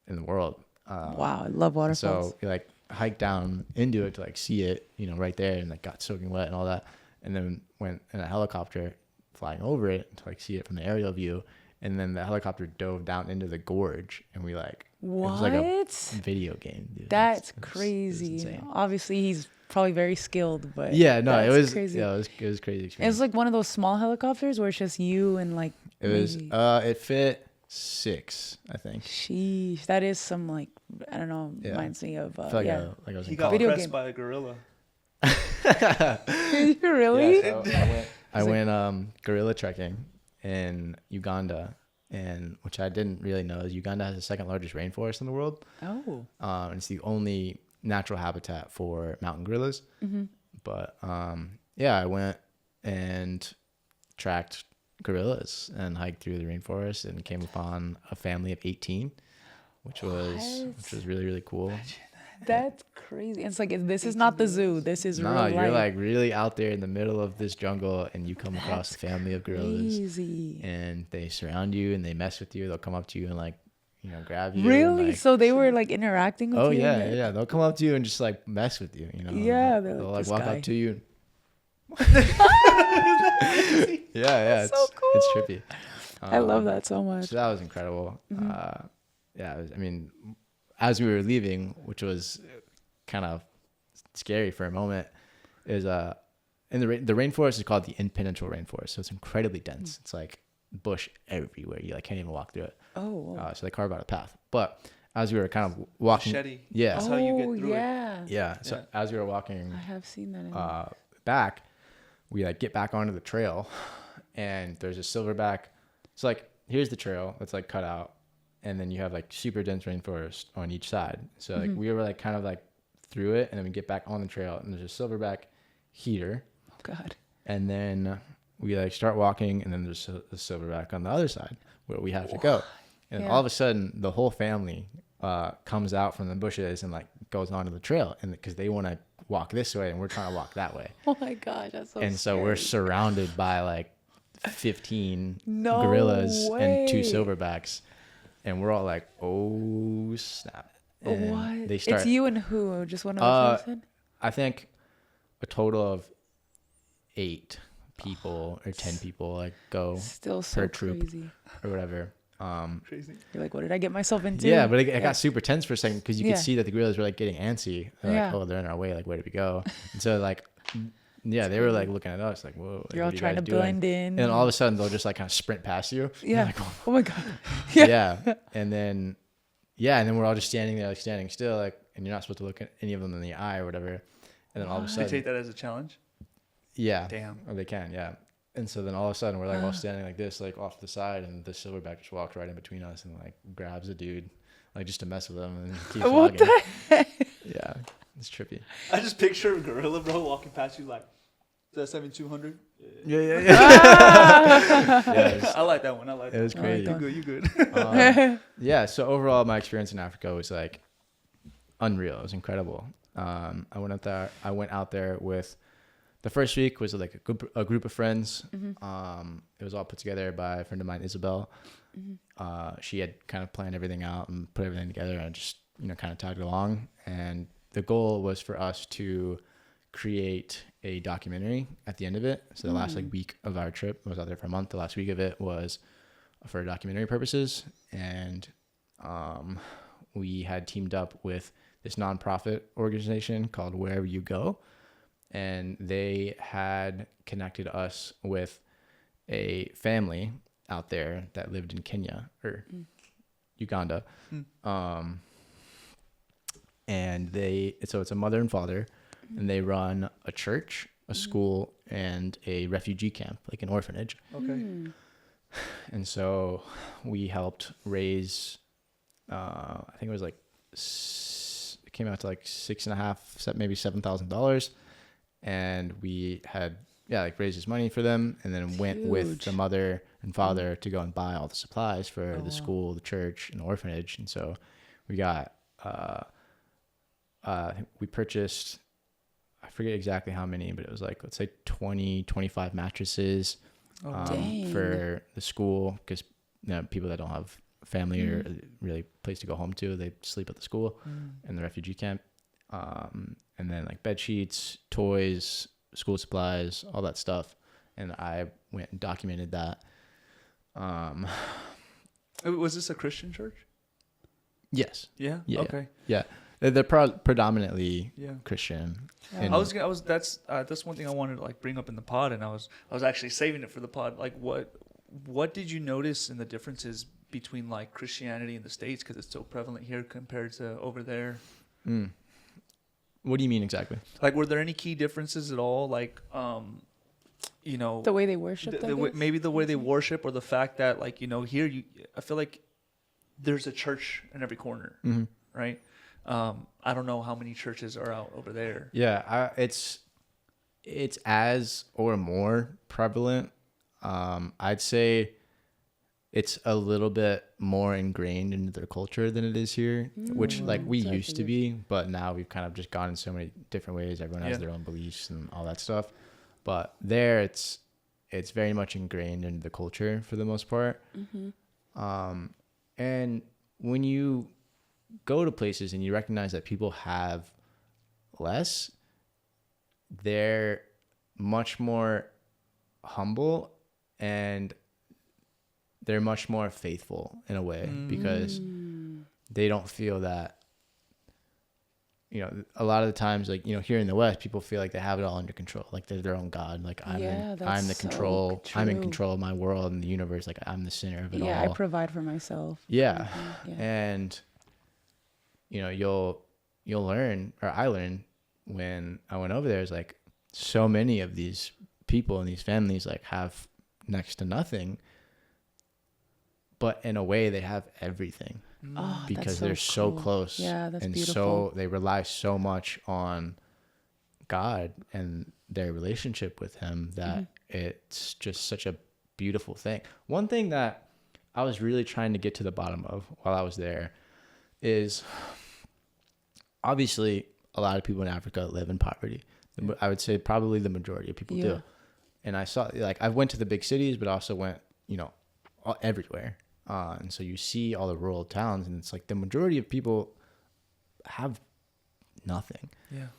in the world. Wow, I love waterfalls. So we like hiked down into it to like see it, you know, right there, and like got soaking wet and all that. And then went in a helicopter flying over it to like see it from the aerial view. And then the helicopter dove down into the gorge, and we like what? It was like a video game. Dude. That's crazy. It was Obviously, he's probably very skilled, but it was crazy. Yeah, it was crazy experience. It was like one of those small helicopters where it's just you and like it was. It fit 6, I think. Sheesh, that is some like I don't know. Reminds me of like I was. He got pressed by a gorilla. Really? Yeah, so I went gorilla trekking in Uganda, and which I didn't really know is Uganda has the second largest rainforest in the world. Oh. And it's the only natural habitat for mountain gorillas. Mm-hmm. But I went and tracked gorillas and hiked through the rainforest and came upon a family of 18, which was really, really cool. That's crazy. It's like this is not the zoo. This is real life. You're like really out there in the middle of this jungle, and you come across a family of gorillas. Crazy. And they surround you and they mess with you. They'll come up to you and like, you know, grab you. Really? Like, so they were like interacting with you? Oh yeah. They'll come up to you and just like mess with you. You know. Yeah. They'll like walk up to you, Yeah, so cool. It's trippy. I love that so much. So that was incredible. I mean, as we were leaving, which was kind of scary for a moment, is in the rainforest is called the impenetrable rainforest. So it's incredibly dense. It's like bush everywhere. You like can't even walk through it. Oh. So they carve out a path. But as we were kind of walking, Machete. yeah, That's how you get through it. yeah. So as we were walking, I have seen that. back, we like get back onto the trail, and there's a silverback. So like here's the trail that's like cut out, and then you have like super dense rainforest on each side. So like we were like kind of like through it, and then we get back on the trail, and there's a silverback here. Oh God. And then we like start walking, and then there's a silverback on the other side where we have to go. And all of a sudden, the whole family comes out from the bushes and like goes onto the trail, and because they want to walk this way, and we're trying to walk that way. Oh my gosh, that's so. And so we're surrounded by like 15 No gorillas and 2 way. silverbacks, and we're all like, "Oh snap!" And What? They start. It's you and who? Just one other person? I think a total of 8 people or 10 people like go Still so per troop crazy. or whatever. Crazy. You're like, what did I get myself into? Yeah, but it got super tense for a second because you Yeah. could see that the gorillas were like getting antsy. They're like, oh, they're in our way. Like, where do we go? And so like, yeah, they were like looking at us like, whoa. Like, You're all what are you trying to guys doing? blend in. And then all of a sudden they'll just like kind of sprint past you. Yeah. Like, Oh my God. yeah. And then we're all just standing there, like standing still, like, and you're not supposed to look at any of them in the eye or whatever. And then all of a They sudden, take that as a challenge. yeah, Damn. or they can, yeah. And so then all of a sudden we're like all standing like this, like off to the side, and the silverback just walks right in between us and like grabs a dude, like just to mess with him and keeps What walking. the heck? Yeah, it's trippy. I just picture a gorilla, bro, walking past you like, is that 7200? Yeah. I like that one. I like that. It was one. crazy. You good. Yeah. So overall, my experience in Africa was like unreal. It was incredible. I went out there with. The first week was like a group of friends. It was all put together by a friend of mine, Isabel. She had kind of planned everything out and put everything together, and just kind of tagged along. And the goal was for us to create a documentary at the end of it. So the last like week of our trip, I was out there for a month. The last week of it was for documentary purposes, and we had teamed up with this nonprofit organization called Wherever You Go. And they had connected us with a family out there that lived in Kenya or Uganda. And so it's a mother and father, and they run a church, a school, and a refugee camp, like an orphanage. Okay. And so we helped raise, I think it was like, it came out to like $6,500, maybe $7,000. And we had raised this money for them, and then went with the mother and father to go and buy all the supplies for the school, the church, and the orphanage. And so we got we purchased, I forget exactly how many, but it was like, let's say 25 mattresses for the school, because people that don't have family or really place to go home to, they sleep at the school and the refugee camp. And then like bed sheets, toys, school supplies, all that stuff. And I went and documented that. Was this a Christian church? Yes. Yeah. Yeah. Okay. Yeah. They're predominantly Yeah. Christian. Yeah. And that's one thing I wanted to like bring up in the pod, and I was actually saving it for the pod. Like, what did you notice in the differences between like Christianity in the States, because it's so prevalent here compared to over there? What do you mean exactly? Like, were there any key differences at all? Like, the way they worship. Maybe the way they worship, or the fact that like here I feel like there's a church in every corner, right? I don't know how many churches are out over there. Yeah, it's as or more prevalent. I'd say it's a little bit more ingrained into their culture than it is here, which like we used to be, but now we've kind of just gone in so many different ways. Everyone has their own beliefs and all that stuff. But there it's very much ingrained into the culture for the most part. And when you go to places and you recognize that people have less, their much more humble, and they're much more faithful in a way, because they don't feel that, you know, a lot of the times, like, you know, here in the West, people feel like they have it all under control. Like they're their own God. Like I'm the control. I'm in control of my world and the universe. Like I'm the center of it all. Yeah, I provide for myself. Yeah. And, you know, you'll learn, or I learned when I went over there, is like so many of these people and these families like have next to nothing, but in a way they have everything. Oh, because so they're so cool. close. Yeah, that's and beautiful. so they rely so much on God and their relationship with him that it's just such a beautiful thing. One thing that I was really trying to get to the bottom of while I was there is, obviously a lot of people in Africa live in poverty. I would say probably the majority of people do. And I saw, like, I went to the big cities, but also went, you know, everywhere. And so you see all the rural towns, and it's like the majority of people have nothing. Yeah.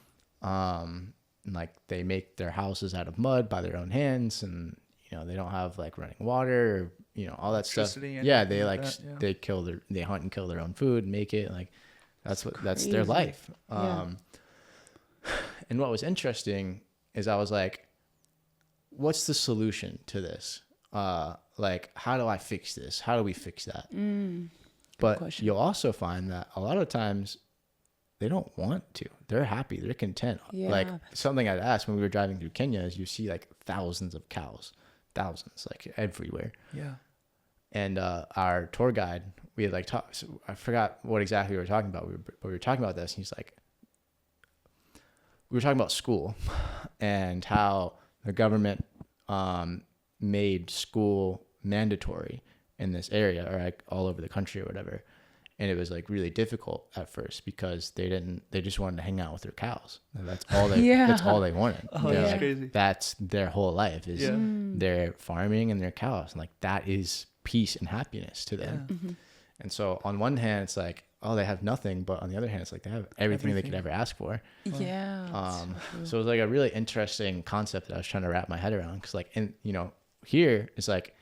And like they make their houses out of mud by their own hands, and you know they don't have like running water, or, you know, all that stuff. Yeah, they they hunt and kill their own food and make it. Like that's their life. And what was interesting is I was like, what's the solution to this? Like, how do I fix this? How do we fix that? But you'll also find that a lot of times they don't want to. They're happy. They're content. Like something I'd asked when we were driving through Kenya is you see like thousands of cows, like everywhere. Yeah. And our tour guide, we had like talked. So I forgot what exactly we were talking about. But we were talking about this, and he's like, we were talking about school and how the government made school mandatory in this area, or like all over the country or whatever, and it was like really difficult at first because they just wanted to hang out with their cows. That's all they wanted. That's crazy. That's their whole life is their farming and their cows, and like that is peace and happiness to them. And so on one hand it's like, oh, they have nothing, but on the other hand it's like they have everything. They could ever ask for. So it was like a really interesting concept that I was trying to wrap my head around, because like, in, you know, here it's like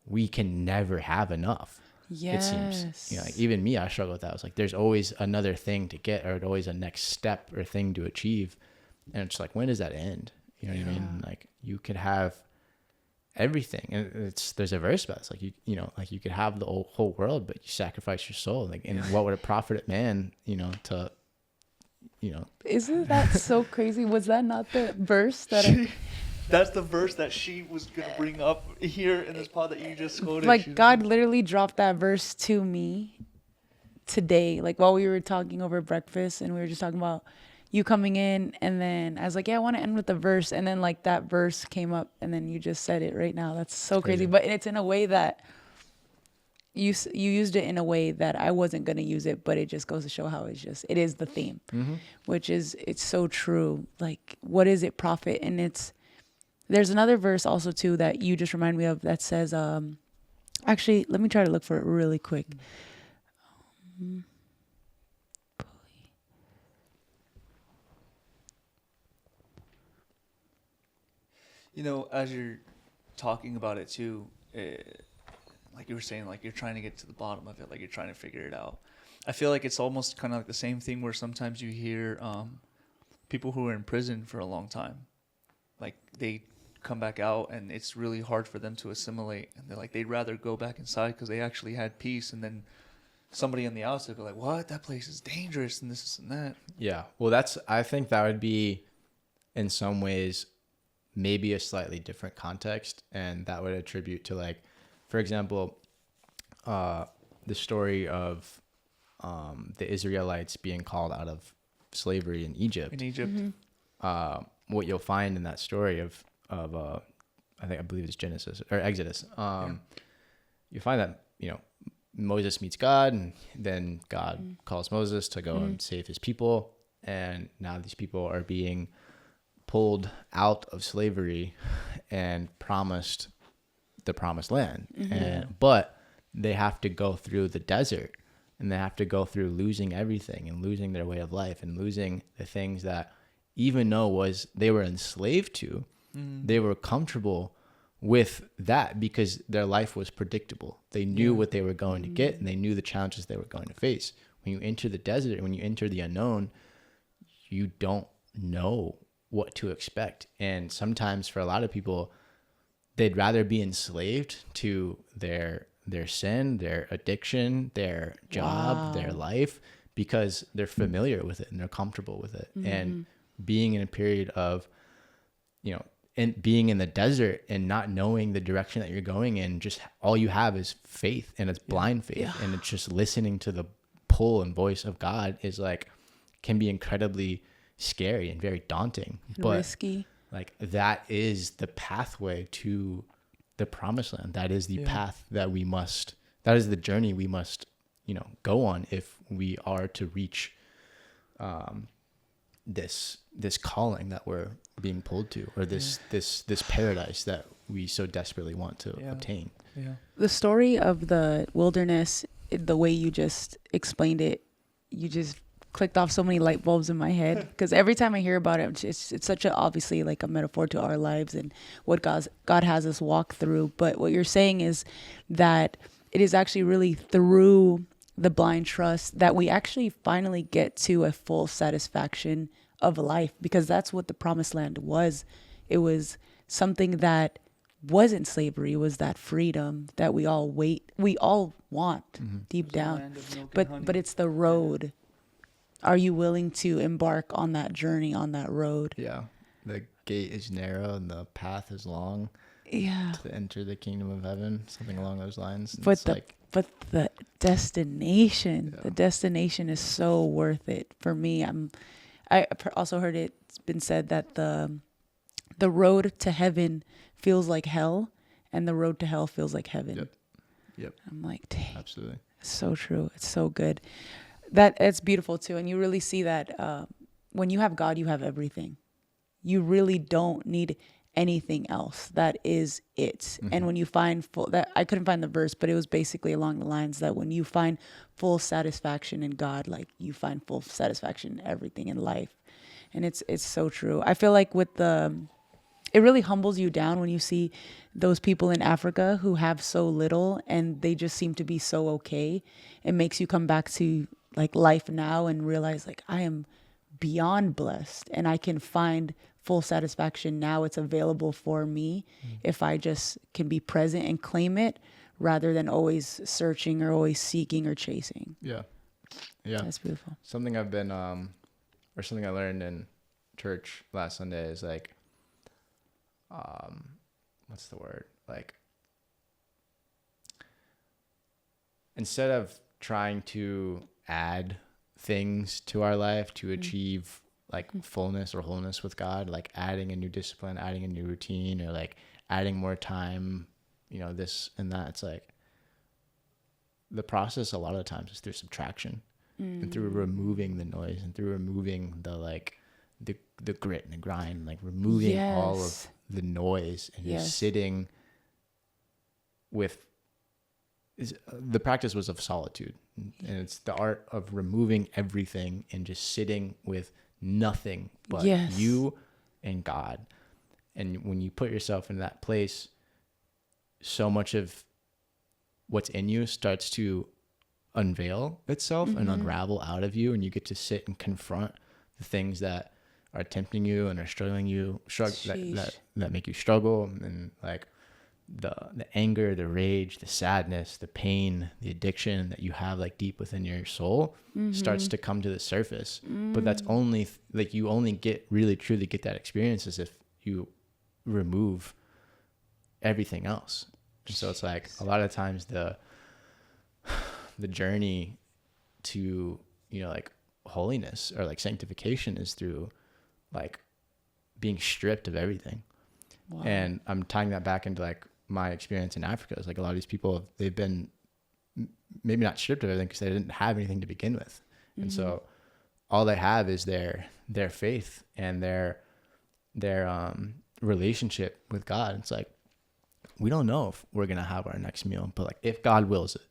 we can never have enough. It seems, you know, like even me, I struggle with that. It's like there's always another thing to get, or always a next step or thing to achieve, and it's like, when does that end? You know what I mean? Like you could have everything, and there's a verse about it. It's like you know, like you could have the whole world, but you sacrifice your soul. Like, and what would it profit a man, you know, to, you know? Isn't that so crazy? Was that not the verse that? That's the verse that she was gonna bring up here in this pod that you just quoted. Like God literally dropped that verse to me today, like while we were talking over breakfast, and we were just talking about you coming in, and then I was like, yeah, I want to end with the verse, and then like that verse came up, and then you just said it right now. That's so crazy. But it's in a way that you used it in a way that I wasn't gonna use it, but it just goes to show how it is the theme, which is, it's so true. Like, what is it profit? And there's another verse also too that you just remind me of that says, actually, let me try to look for it really quick. You know, as you're talking about it too, like you were saying, like you're trying to get to the bottom of it, like you're trying to figure it out. I feel like it's almost kind of like the same thing where sometimes you hear people who are in prison for a long time, like they come back out and it's really hard for them to assimilate, and they're like, they'd rather go back inside because they actually had peace, and then somebody on the outside go like, what, that place is dangerous and this and that. Yeah, well, I think that would be in some ways maybe a slightly different context, and that would attribute to, like, for example, the story of the Israelites being called out of slavery in Egypt. What you'll find in that story of I believe it's Genesis or Exodus. You find that, you know, Moses meets God, and then God calls Moses to go and save his people, and now these people are being pulled out of slavery and promised the promised land, but they have to go through the desert, and they have to go through losing everything and losing their way of life and losing the things that, even though they were enslaved to, They were comfortable with that because their life was predictable. They knew what they were going to get, and they knew the challenges they were going to face. When you enter the desert, when you enter the unknown, you don't know what to expect. And sometimes for a lot of people, they'd rather be enslaved to their sin, their addiction, their job, their life, because they're familiar with it and they're comfortable with it. And being in a period of, and being in the desert and not knowing the direction that you're going in, just all you have is faith, and it's blind faith. And it's just listening to the pull and voice of God is can be incredibly scary and very daunting, but risky. That is the pathway to the promised land. That is the path that that is the journey we must, go on if we are to reach this calling that we're being pulled to, or this paradise that we so desperately want to obtain. The story of the wilderness, the way you just explained it, you just clicked off so many light bulbs in my head, because every time I hear about it, it's such a, obviously a metaphor to our lives and what God has us walk through. But what you're saying is that it is actually really through the blind trust that we actually finally get to a full satisfaction of life, because that's what the promised land was. It was something that wasn't slavery. It was that freedom that we all want deep down. But it's the road. Are you willing to embark on that journey, on that road? Yeah. The gate is narrow and the path is long. Yeah. To enter the kingdom of heaven, something along those lines. And but the destination, the destination is so worth it for me. I also heard it's been said that the road to heaven feels like hell, and the road to hell feels like heaven. Yep. I'm like, dang. Absolutely. It's so true. It's so good. It's beautiful too. And you really see that when you have God, you have everything. You really don't need anything else. That is it. And when you find I couldn't find the verse, but it was basically along the lines that when you find full satisfaction in God, you find full satisfaction in everything in life. And it's so true. I feel like it really humbles you down when you see those people in Africa who have so little and they just seem to be so okay. It makes you come back to life now and realize I am beyond blessed and I can find full satisfaction now. It's available for me if I just can be present and claim it, rather than always searching or always seeking or chasing. Yeah. That's beautiful. Something I've been or something I learned in church last Sunday is what's the word? Instead of trying to add things to our life to achieve fullness or wholeness with God, adding a new discipline, adding a new routine, or adding more time, this and that. It's the process a lot of the times is through subtraction and through removing the noise and through removing the grit and the grind, removing all of the noise and just sitting with. The practice was of solitude, and it's the art of removing everything and just sitting with nothing but you and God. And when you put yourself in that place, so much of what's in you starts to unveil itself and unravel out of you, and you get to sit and confront the things that are tempting you and are that make you struggle, and the anger, the rage, the sadness, the pain, the addiction that you have deep within your soul starts to come to the surface. But that's only you only get really truly get that experience as if you remove everything else. And so it's a lot of times the journey to holiness or sanctification is through being stripped of everything. Wow. And I'm tying that back into my experience in Africa. It's a lot of these people, they've been maybe not stripped of everything because they didn't have anything to begin with. And so all they have is their faith and their relationship with God. It's we don't know if we're going to have our next meal, but if God wills it.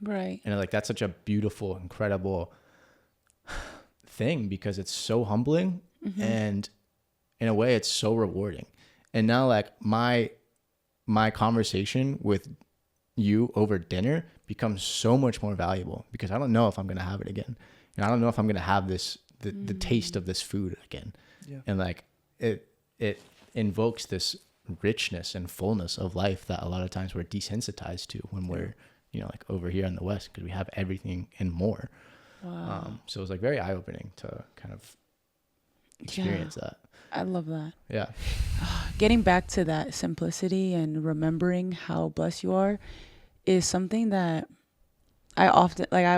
Right. And that's such a beautiful, incredible thing, because it's so humbling and in a way it's so rewarding. And now like my conversation with you over dinner becomes so much more valuable because I don't know if I'm going to have it again. And I don't know if I'm going to have the taste of this food again. Yeah. And like it invokes this richness and fullness of life that a lot of times we're desensitized to when we're, you know, like over here in the West, because we have everything and more. Wow. So it was like very eye-opening to kind of experience that. I love that. Yeah. Getting back to that simplicity and remembering how blessed you are is something that I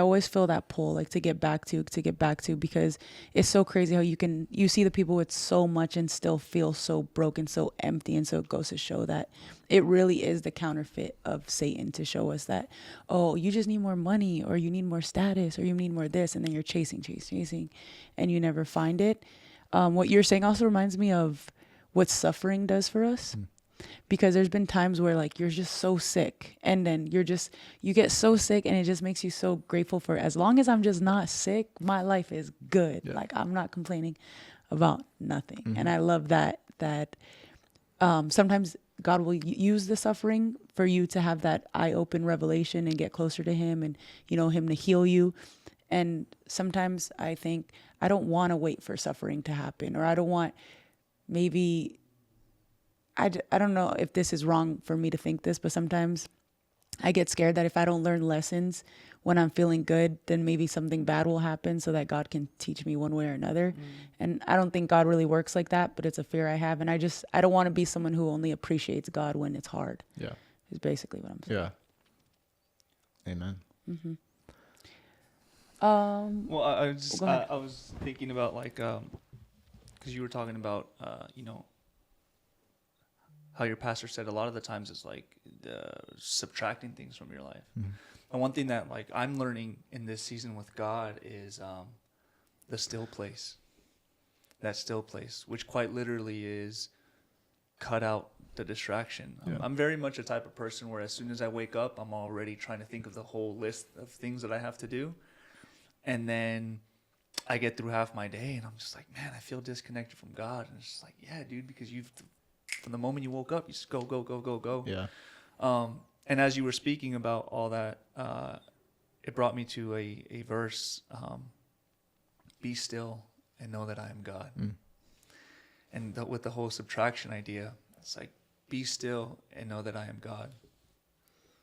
always feel that pull, like to get back to, because it's so crazy how you see the people with so much and still feel so broken, so empty. And so it goes to show that it really is the counterfeit of Satan to show us that, oh, you just need more money, or you need more status, or you need more this. And then you're chasing, and you never find it. What you're saying also reminds me of what suffering does for us. Because there's been times where like you're just so sick, and then you get so sick, and it just makes you so grateful for, as long as I'm just not sick, my life is good. Yeah. Like I'm not complaining about nothing. Mm-hmm. And I love that sometimes God will use the suffering for you to have that eye-open revelation and get closer to him, and you know, him to heal you. And sometimes I think I don't want to wait for suffering to happen, or I don't want, maybe I don't know if this is wrong for me to think this, but sometimes I get scared that if I don't learn lessons when I'm feeling good, then maybe something bad will happen so that God can teach me one way or another. And I don't think God really works like that, but it's a fear I have. And I don't want to be someone who only appreciates God when it's hard. Yeah. Is basically what I'm saying. Yeah. Amen. Mm-hmm. Well, I was thinking about like, because you were talking about, you know, how your pastor said a lot of the times it's like subtracting things from your life. Mm-hmm. And one thing that like I'm learning in this season with God is the still place. That still place, which quite literally is cut out the distraction. Yeah. I'm very much a type of person where as soon as I wake up, I'm already trying to think of the whole list of things that I have to do. And then I get through half my day and I'm just like, man, I feel disconnected from God. And it's just like, yeah, dude, because from the moment you woke up, you just go. Yeah. And as you were speaking about all that, it brought me to a verse, be still and know that I am God. And with the whole subtraction idea, it's like, be still and know that I am God.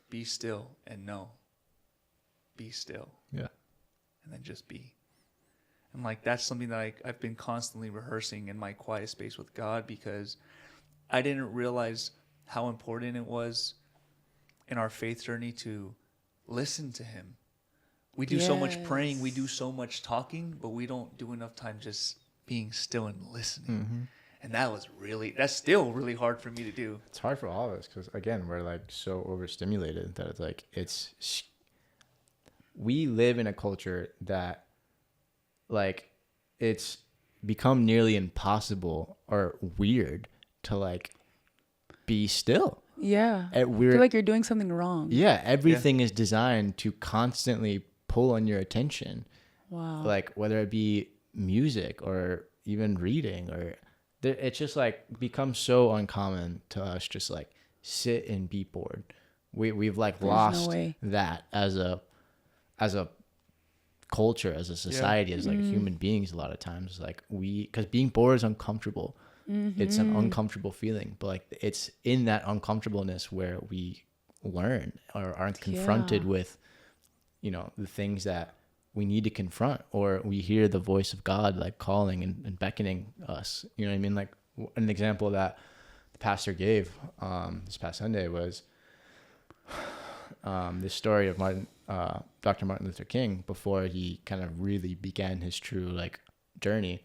Be still and know. Be still. Yeah. And then just be. And like, that's something that I've been constantly rehearsing in my quiet space with God, because I didn't realize how important it was in our faith journey to listen to him. We do so much praying, we do so much talking, but we don't do enough time just being still and listening. Mm-hmm. And that's still really hard for me to do. It's hard for all of us because, again, we're like so overstimulated that it's like, we live in a culture that like it's become nearly impossible or weird to like be still. Yeah. I feel like you're doing something wrong. Yeah. Everything is designed to constantly pull on your attention. Wow. Like whether it be music or even reading, or it's just like becomes so uncommon to us just like sit and be bored. We've like lost that as a culture, as a society, as like human beings. A lot of times, like because being bored is uncomfortable. Mm-hmm. It's an uncomfortable feeling, but like it's in that uncomfortableness where we learn or aren't confronted with, you know, the things that we need to confront, or we hear the voice of God like calling and beckoning us. You know what I mean? Like an example that the pastor gave this past Sunday was this story of Dr. Martin Luther King before he kind of really began his true like journey.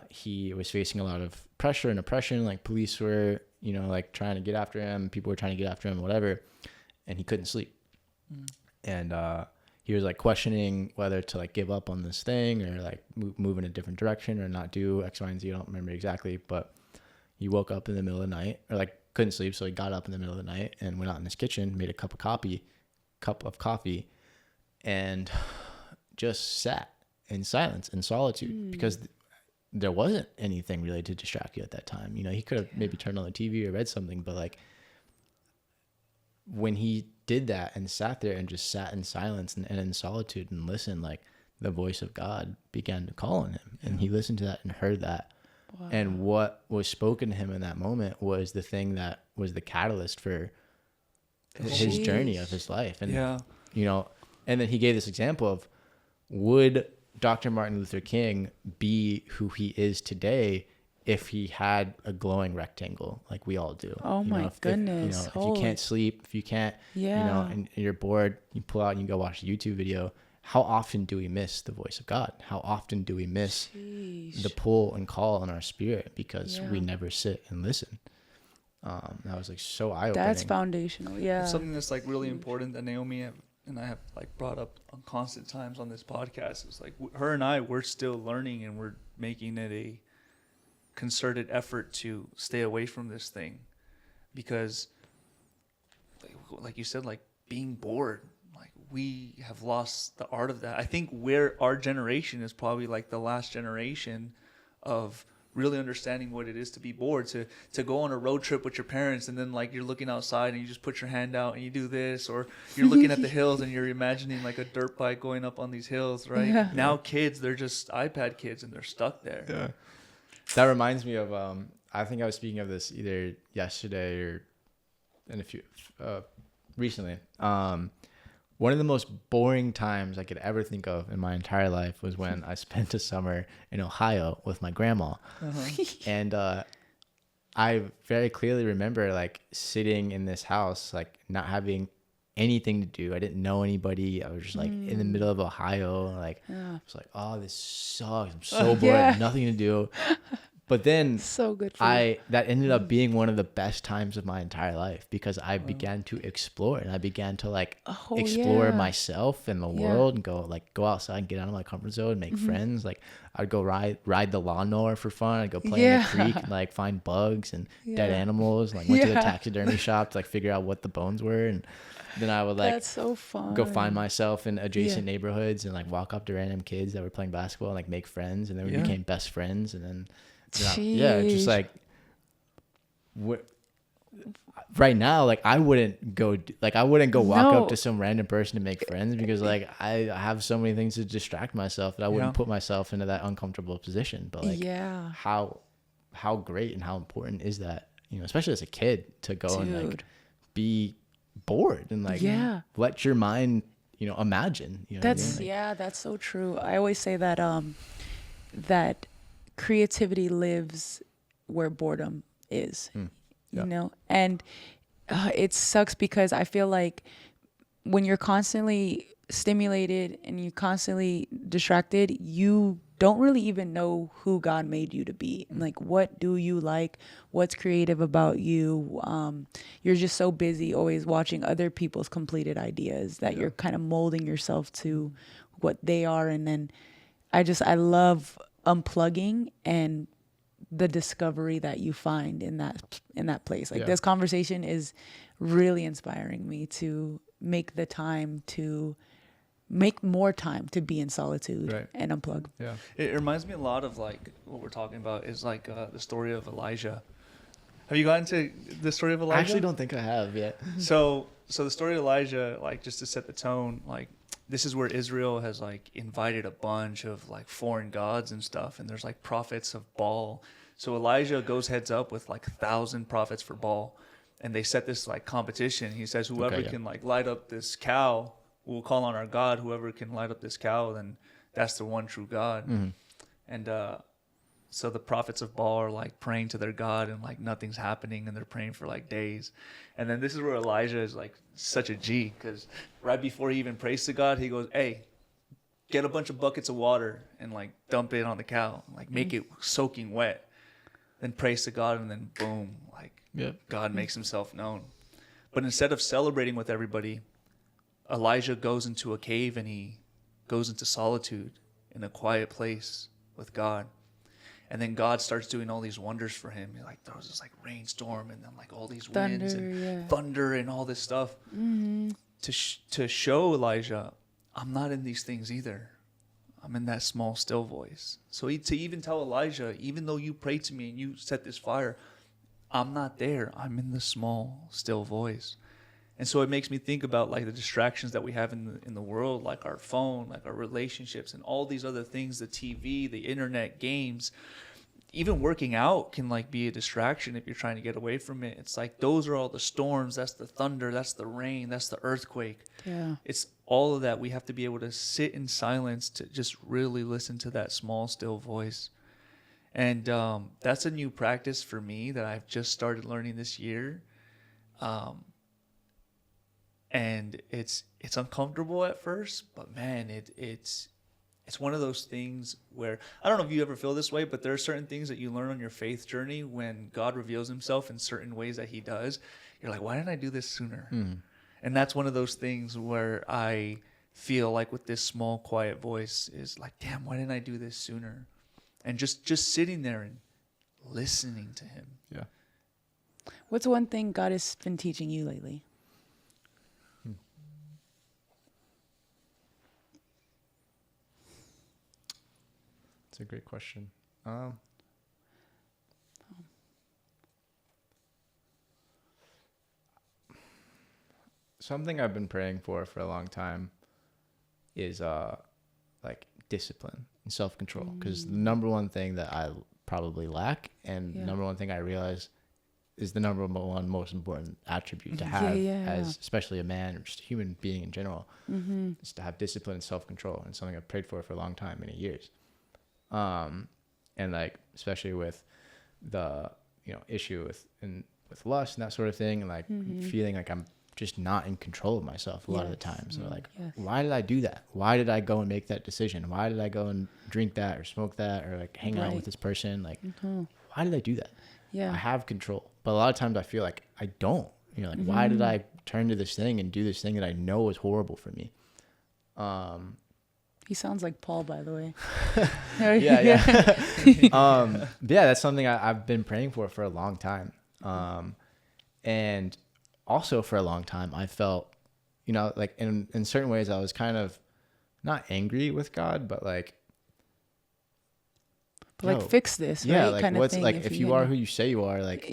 He was facing a lot of pressure and oppression. Like police were, you know, like trying to get after him. People were trying to get after him, whatever. And he couldn't sleep. And he was like questioning whether to like give up on this thing or like move in a different direction or not do X, Y, and Z. I don't remember exactly, but he woke up in the middle of the night, or like couldn't sleep. So he got up in the middle of the night and went out in his kitchen, made a cup of coffee, and just sat in silence and solitude, because there wasn't anything really to distract you at that time. You know, he could have maybe turned on the TV or read something, but like when he did that and sat there and just sat in silence and in solitude and listened, like the voice of God began to call on him, and he listened to that and heard that. Wow. And what was spoken to him in that moment was the thing that was the catalyst for his journey of his life. And, you know, and then he gave this example of, would Dr. Martin Luther King be who he is today if he had a glowing rectangle like we all do? Oh, you my know, goodness. If you can't sleep, if you can't, you know, and you're bored, you pull out and you go watch a YouTube video. How often do we miss the voice of God? How often do we miss the pull and call on our spirit because we never sit and listen? That was like so eye-opening. That's foundational. Yeah. It's something that's like really important that Naomi and I have like brought up on constant times on this podcast. It's like her and I, we're still learning, and we're making it a concerted effort to stay away from this thing, because like you said, like being bored, like we have lost the art of that. I think where our generation is probably like the last generation of really understanding what it is to be bored, to go on a road trip with your parents, and then like you're looking outside and you just put your hand out and you do this, or you're looking at the hills and you're imagining like a dirt bike going up on these hills, right? Yeah. Now kids, they're just iPad kids and they're stuck there. Yeah. That reminds me of, I think I was speaking of this either yesterday or recently. One of the most boring times I could ever think of in my entire life was when I spent a summer in Ohio with my grandma. And I very clearly remember like sitting in this house, like not having anything to do. I didn't know anybody. I was just like in the middle of Ohio. Like I was like, oh, this sucks. I'm so bored. I have nothing to do. But then so good that ended up being one of the best times of my entire life, because I began to explore, and I began to like explore myself and the world, and go outside and get out of my comfort zone and make friends. Like I'd go ride the lawnmower for fun. I'd go play in the creek and like find bugs and dead animals. Like went to the taxidermy shop to like figure out what the bones were, and then I would like that's so fun. Go find myself in adjacent neighborhoods and like walk up to random kids that were playing basketball and like make friends, and then we became best friends, and then. Just like right now, like I wouldn't go walk up to some random person to make friends, because like I have so many things to distract myself that I wouldn't put myself into that uncomfortable position. But like how great and how important is that, you know, especially as a kid, to go and like be bored and like let your mind, you know, imagine. You know that's what I mean? Like, that's so true. I always say that that creativity lives where boredom is, you know, and it sucks because I feel like when you're constantly stimulated and you're constantly distracted, you don't really even know who God made you to be. Like, what do you like? What's creative about you? You're just so busy always watching other people's completed ideas that you're kind of molding yourself to what they are. And then I love unplugging and the discovery that you find in that place. Like this conversation is really inspiring me to make more time to be in solitude and unplug. Yeah. It reminds me a lot of like what we're talking about is like the story of Elijah. Have you gotten to the story of Elijah? I actually don't think I have yet. So the story of Elijah, like just to set the tone, like this is where Israel has like invited a bunch of like foreign gods and stuff, and there's like prophets of Baal. So Elijah goes heads up with like 1,000 prophets for Baal, and they set this like competition. He says whoever can like light up this cow, we'll call on our God. Whoever can light up this cow, then that's the one true God. And so the prophets of Baal are like praying to their God, and like nothing's happening, and they're praying for like days. And then this is where Elijah is like such a G, because right before he even prays to God, he goes, hey, get a bunch of buckets of water and like dump it on the cow, like make it soaking wet, then prays to God, and then boom, like God makes himself known. But instead of celebrating with everybody, Elijah goes into a cave and he goes into solitude in a quiet place with God. And then God starts doing all these wonders for him. He like throws this like rainstorm, and then like all these winds and thunder and all this stuff to show Elijah, I'm not in these things either. I'm in that small, still voice. So to even tell Elijah, even though you prayed to me and you set this fire, I'm not there. I'm in the small, still voice. And so it makes me think about like the distractions that we have in the world, like our phone, like our relationships, and all these other things, the TV, the internet, games. Even working out can like be a distraction if you're trying to get away from it. It's like those are all the storms, that's the thunder, that's the rain, that's the earthquake. Yeah. It's all of that. We have to be able to sit in silence to just really listen to that small, still voice. And that's a new practice for me that I've just started learning this year. And it's uncomfortable at first, but man, it's one of those things where, I don't know if you ever feel this way, but there are certain things that you learn on your faith journey when God reveals himself in certain ways that he does. You're like, why didn't I do this sooner? And that's one of those things where I feel like with this small, quiet voice is like, damn, why didn't I do this sooner? And just sitting there and listening to him. Yeah. What's one thing God has been teaching you lately? That's a great question. Something I've been praying for a long time is like discipline and self-control, because the number one thing that I probably lack, and the number one thing I realize is the number one most important attribute to have as especially a man or just a human being in general, is to have discipline and self-control. And something I've prayed for a long time, many years. And like, especially with the, issue with lust and that sort of thing, and like feeling like I'm just not in control of myself a lot of the times. So like, why did I do that? Why did I go and make that decision? Why did I go and drink that or smoke that or like hang out with this person? Like, why did I do that? Yeah. I have control, but a lot of times I feel like I don't, like, why did I turn to this thing and do this thing that I know is horrible for me? He sounds like Paul, by the way. Yeah, that's something I've been praying for a long time. And also for a long time, I felt, like in certain ways I was kind of not angry with God, but like, fix this, yeah, right? like kind what's of thing, like, if you are who you say you are, like,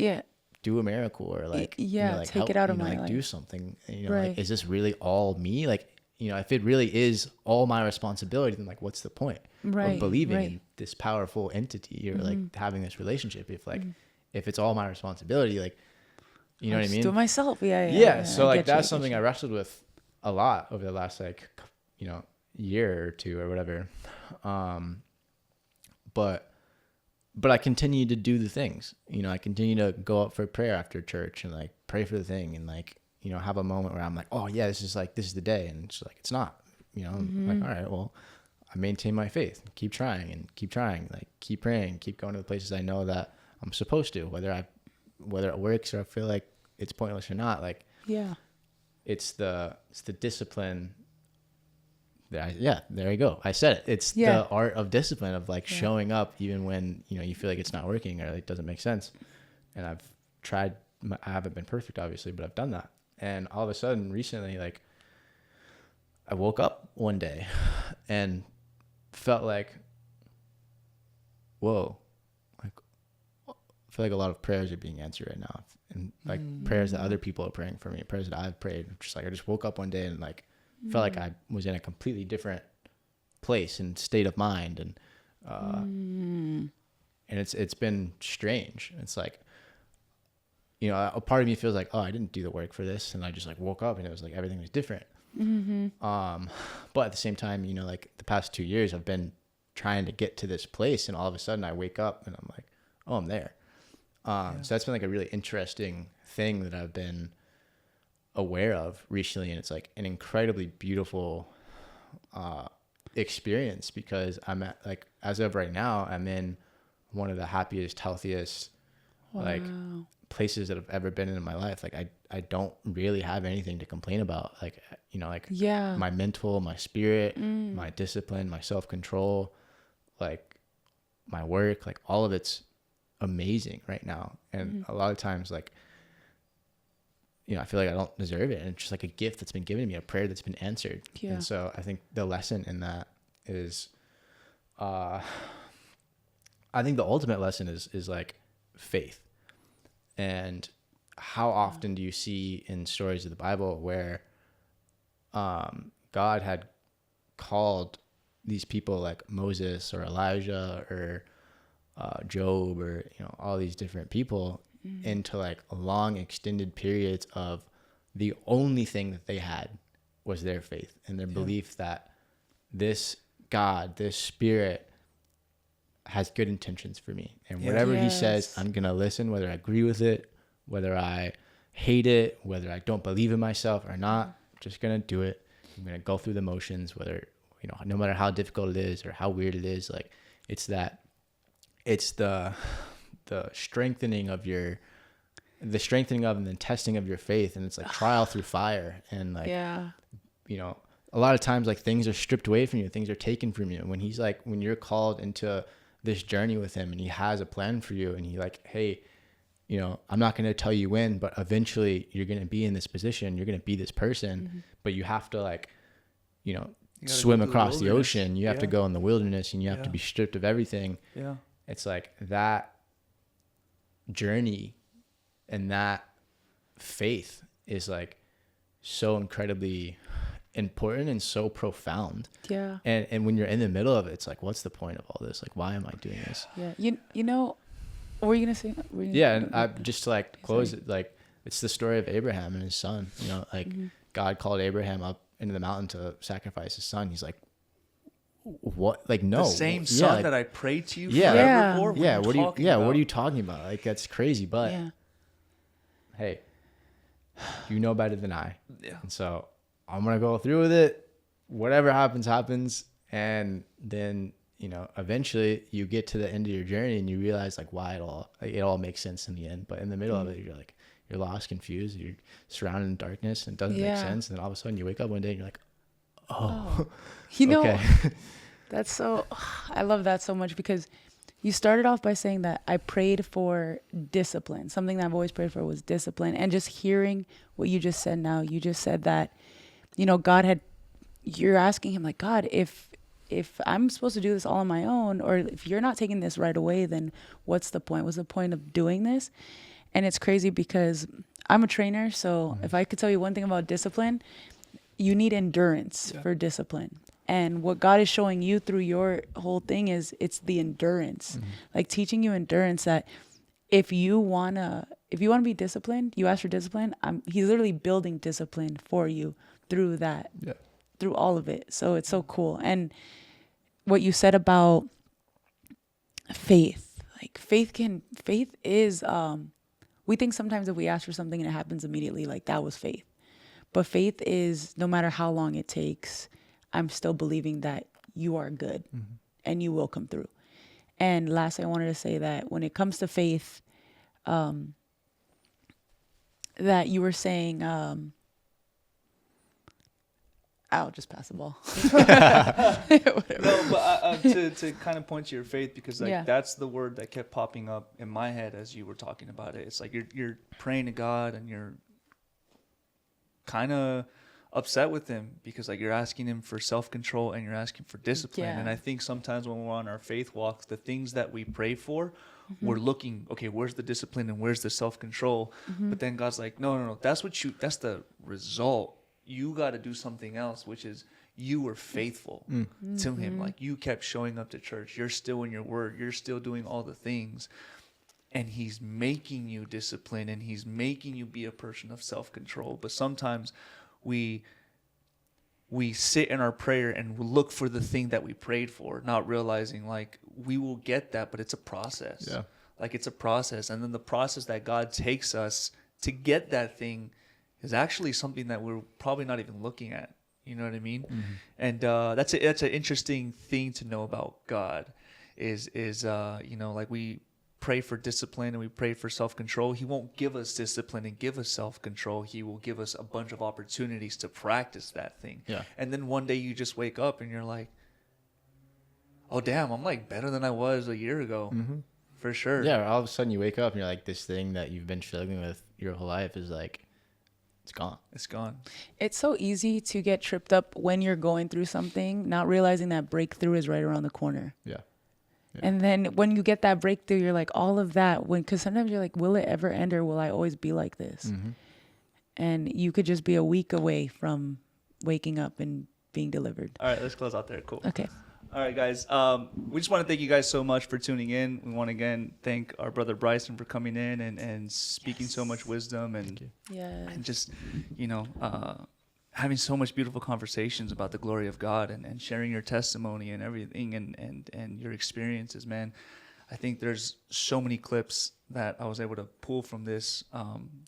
do a miracle, or like, like take help, it out of my like life. do something, like, is this really all me? Like, if it really is all my responsibility, then like, what's the point of believing in this powerful entity or like having this relationship? If like, if it's all my responsibility, like, you know what I mean? Do it myself. Yeah. So like, that's something I wrestled with a lot over the last, like, year or two or whatever. But I continue to do the things, I continue to go up for prayer after church and like pray for the thing and like, have a moment where I'm like, oh yeah, this is the day. And it's like, it's not, I'm like, all right, well, I maintain my faith, keep trying, like keep praying, keep going to the places I know that I'm supposed to, whether it works or I feel like it's pointless or not. Like, it's the discipline that there you go. I said it. It's the art of discipline, of like showing up even when, you feel like it's not working or like it doesn't make sense. And I've tried, I haven't been perfect obviously, but I've done that. And all of a sudden recently, like, I woke up one day and felt like, whoa, like, I feel like a lot of prayers are being answered right now. And like prayers that other people are praying for me, prayers that I've prayed. Just like, I just woke up one day and like, felt like I was in a completely different place and state of mind. And it's been strange. It's like, a part of me feels like, oh, I didn't do the work for this. And I just like woke up and it was like, everything was different. But at the same time, like the past 2 years I've been trying to get to this place, and all of a sudden I wake up and I'm like, oh, I'm there. So that's been like a really interesting thing that I've been aware of recently. And it's like an incredibly beautiful experience, because I'm at, like, as of right now, I'm in one of the happiest, healthiest, like places that I've ever been in my life. Like, I don't really have anything to complain about. Like, my mental, my spirit, my discipline, my self-control, like my work, like all of it's amazing right now. And a lot of times, like, I feel like I don't deserve it. And it's just like a gift that's been given to me, a prayer that's been answered. And so I think the lesson in that is I think the ultimate lesson is like faith. And how often do you see in stories of the Bible where God had called these people like Moses or Elijah or Job or, you know, all these different people into like long extended periods of the only thing that they had was their faith and their belief that this God, this spirit has good intentions for me. And whatever he says, I'm going to listen, whether I agree with it, whether I hate it, whether I don't believe in myself or not, I'm just going to do it. I'm going to go through the motions, whether, you know, no matter how difficult it is or how weird it is, like it's the strengthening of and the testing of your faith. And it's like trial through fire. And like, you know, a lot of times like things are stripped away from you, things are taken from you. When you're called into this journey with him and he has a plan for you and he like, hey, you know, I'm not going to tell you when, but eventually you're going to be in this position, you're going to be this person, but you have to like, you know, swim across the ocean. You have to go in the wilderness and you have to be stripped of everything. Yeah. It's like that journey and that faith is like so incredibly important and so profound. Yeah. And when you're in the middle of it, it's like, what's the point of all this? Like, why am I doing this? Yeah. You know, what were you going to say? And I just to like close it, like it's the story of Abraham and his son, you know, like God called Abraham up into the mountain to sacrifice his son. He's like, what? Like, no. The same son like, that I prayed to you forever for? What are you talking about? Like, that's crazy. But hey, you know better than I. Yeah. And so I'm going to go through with it. Whatever happens, happens. And then, you know, eventually you get to the end of your journey and you realize like why it all makes sense in the end. But in the middle of it, you're like, you're lost, confused, you're surrounded in darkness and it doesn't make sense. And then all of a sudden you wake up one day and you're like, you know, I love that so much because you started off by saying that I prayed for discipline. Something that I've always prayed for was discipline. And just hearing what you just said now, you just said that, you know, you're asking him like, God, if I'm supposed to do this all on my own, or if you're not taking this right away, then what's the point? What's the point of doing this? And it's crazy because I'm a trainer. So if I could tell you one thing about discipline, you need endurance for discipline. And what God is showing you through your whole thing is it's the endurance, like teaching you endurance that if you want to be disciplined, you ask for discipline. He's literally building discipline for you through that, through all of it. So it's so cool. And what you said about faith, like faith is, we think sometimes if we ask for something and it happens immediately, like that was faith. But faith is no matter how long it takes, I'm still believing that you are good and you will come through. And last, I wanted to say that when it comes to faith, that you were saying, I'll just pass the ball. No, but to kind of point to your faith, because like that's the word that kept popping up in my head as you were talking about it. It's like you're praying to God and you're kind of upset with him because like you're asking him for self-control and you're asking for discipline. And I think sometimes when we're on our faith walks, the things that we pray for, we're looking, okay, where's the discipline and where's the self-control? But then God's like, no, that's the result. You got to do something else, which is you were faithful to him. Like you kept showing up to church. You're still in your word. You're still doing all the things. And he's making you discipline and he's making you be a person of self-control. But sometimes we sit in our prayer and we look for the thing that we prayed for, not realizing like we will get that, but it's a process. Yeah. Like it's a process. And then the process that God takes us to get that thing is actually something that we're probably not even looking at. You know what I mean? And that's an interesting thing to know about God is you know, like we pray for discipline and we pray for self-control. He won't give us discipline and give us self-control. He will give us a bunch of opportunities to practice that thing. Yeah. And then one day you just wake up and you're like, oh damn, I'm like better than I was a year ago. For sure. Yeah. All of a sudden you wake up and you're like, this thing that you've been struggling with your whole life is like it's gone. It's gone. It's so easy to get tripped up when you're going through something, not realizing that breakthrough is right around the corner. Yeah. And then when you get that breakthrough, you're like, all of that, because sometimes you're like, will it ever end, or will I always be like this? Mm-hmm. And you could just be a week away from waking up and being delivered. All right, let's close out there. Cool. Okay. All right, guys. We just want to thank you guys so much for tuning in. We want to again thank our brother Bryson for coming in and speaking so much wisdom and just, having so much beautiful conversations about the glory of God and sharing your testimony and everything and your experiences, man. I think there's so many clips that I was able to pull from this.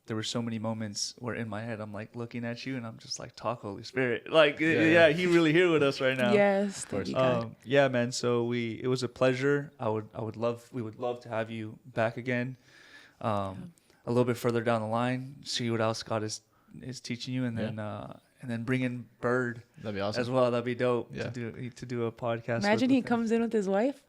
There were so many moments where in my head I'm like looking at you and I'm just like, talk, Holy Spirit. Like, he really here with us right now. Yes, thank you, God. Yeah, man. So it was a pleasure. We would love to have you back again. A little bit further down the line, see what else God is teaching you, and then bring in Bird. That'd be awesome as well. That'd be dope Yeah. to do a podcast. Imagine with he him. comes in with his wife.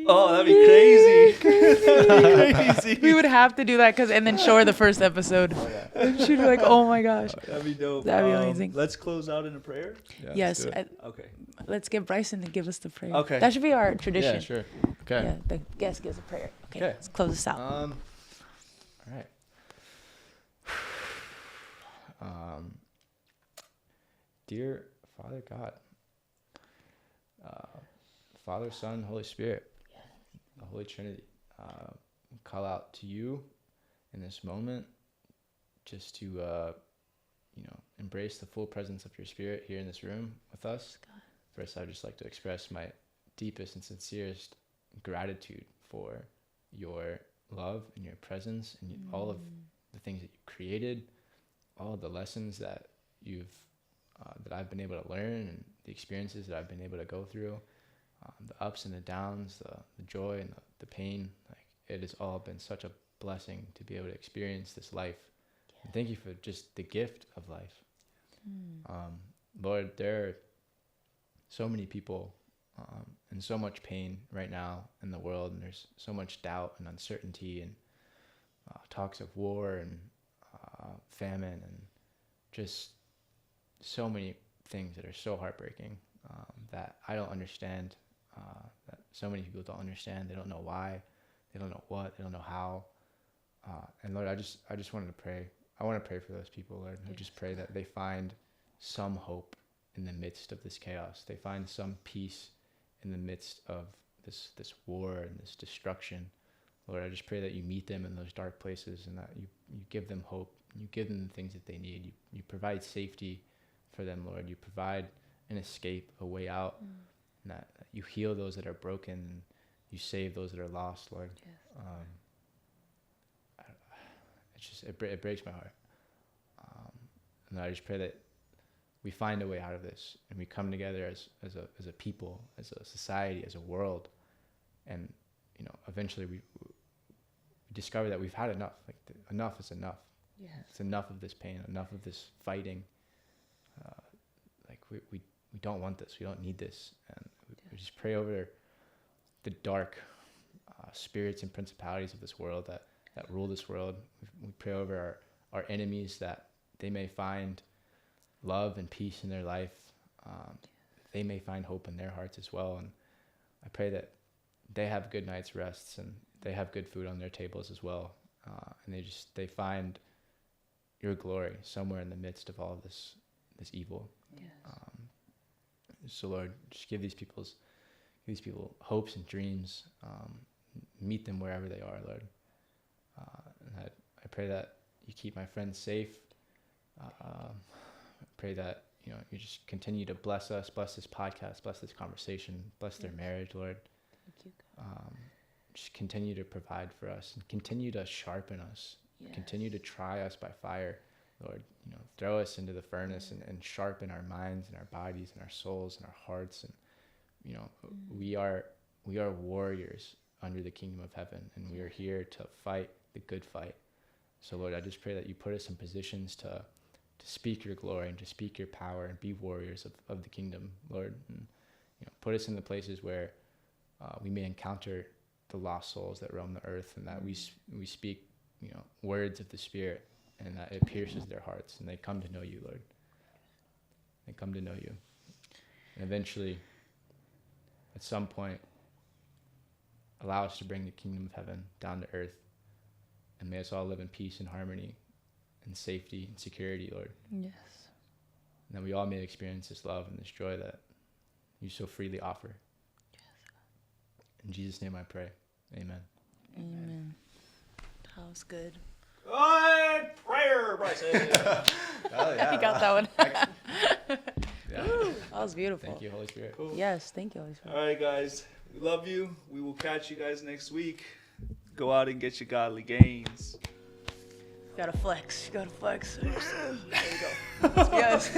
Oh, that'd be crazy. Crazy. We would have to do that and then show her the first episode. And she'd be like, oh my gosh. That'd be dope. That'd be amazing. Let's close out in a prayer. Yeah, Yes. Okay. Let's get Bryson to give us the prayer. Okay. That should be our tradition. Yeah, sure. Okay. Yeah, the guest gives a prayer. Okay, Okay. let's close this out. All right. Dear Father God, Father, Son, Holy Spirit, the Holy Trinity, call out to you in this moment just to, embrace the full presence of your Spirit here in this room with us. God. First, I'd just like to express my deepest and sincerest gratitude for your love and your presence and all of the things that you created, all of the lessons that that I've been able to learn, and the experiences that I've been able to go through, the ups and the downs, the joy and the pain. Like, it has all been such a blessing to be able to experience this life. Yeah. And thank you for just the gift of life. Lord, there are so many people and so much pain right now in the world, and there's so much doubt and uncertainty and talks of war and famine and just so many things that are so heartbreaking that I don't understand, that so many people don't understand. They don't know why, they don't know what, they don't know how. And Lord, I just wanted to pray. I want to pray for those people, Lord. I just pray that they find some hope in the midst of this chaos. They find some peace in the midst of this war and this destruction. Lord, I just pray that you meet them in those dark places and that you give them hope. You give them the things that they need. You provide safety for them, Lord. You provide an escape, a way out, and that you heal those that are broken, and you save those that are lost, Lord. Yes. It breaks my heart. And I just pray that we find a way out of this, and we come together as a people, as a society, as a world, and eventually we discover that we've had enough. Like, enough is enough. Yes. It's enough of this pain, enough of this fighting. We don't want this. We don't need this. And we just pray over the dark spirits and principalities of this world that rule this world. We pray over our enemies, that they may find love and peace in their life. They may find hope in their hearts as well. And I pray that they have good night's rests and they have good food on their tables as well. And they find your glory somewhere in the midst of all of this evil. Yes. So Lord, just give these people hopes and dreams. Meet them wherever they are, Lord. And I pray that you keep my friends safe. I pray that you just continue to bless us, bless this podcast, bless this conversation, bless their marriage, Lord. Thank you, God. Just continue to provide for us and continue to sharpen us. Yes. Continue to try us by fire, Lord. Throw us into the furnace and sharpen our minds and our bodies and our souls and our hearts. And we are warriors under the kingdom of heaven, and we are here to fight the good fight. So Lord, I just pray that you put us in positions to speak your glory and to speak your power and be warriors of the kingdom, Lord. And put us in the places where we may encounter the lost souls that roam the earth, and that we speak words of the Spirit and that it pierces their hearts, and they come to know you, Lord. They come to know you. And eventually, at some point, allow us to bring the kingdom of heaven down to earth. And may us all live in peace and harmony and safety and security, Lord. Yes. And that we all may experience this love and this joy that you so freely offer. Yes. In Jesus' name I pray. Amen. Amen. That was good. Good prayer, Bryson. Oh, yeah. I got that one. Yeah. That was beautiful. Thank you, Holy Spirit. Cool. Yes, thank you, Holy Spirit. All right, guys. We love you. We will catch you guys next week. Go out and get your godly gains. You gotta flex. You gotta flex. There you go. Yes.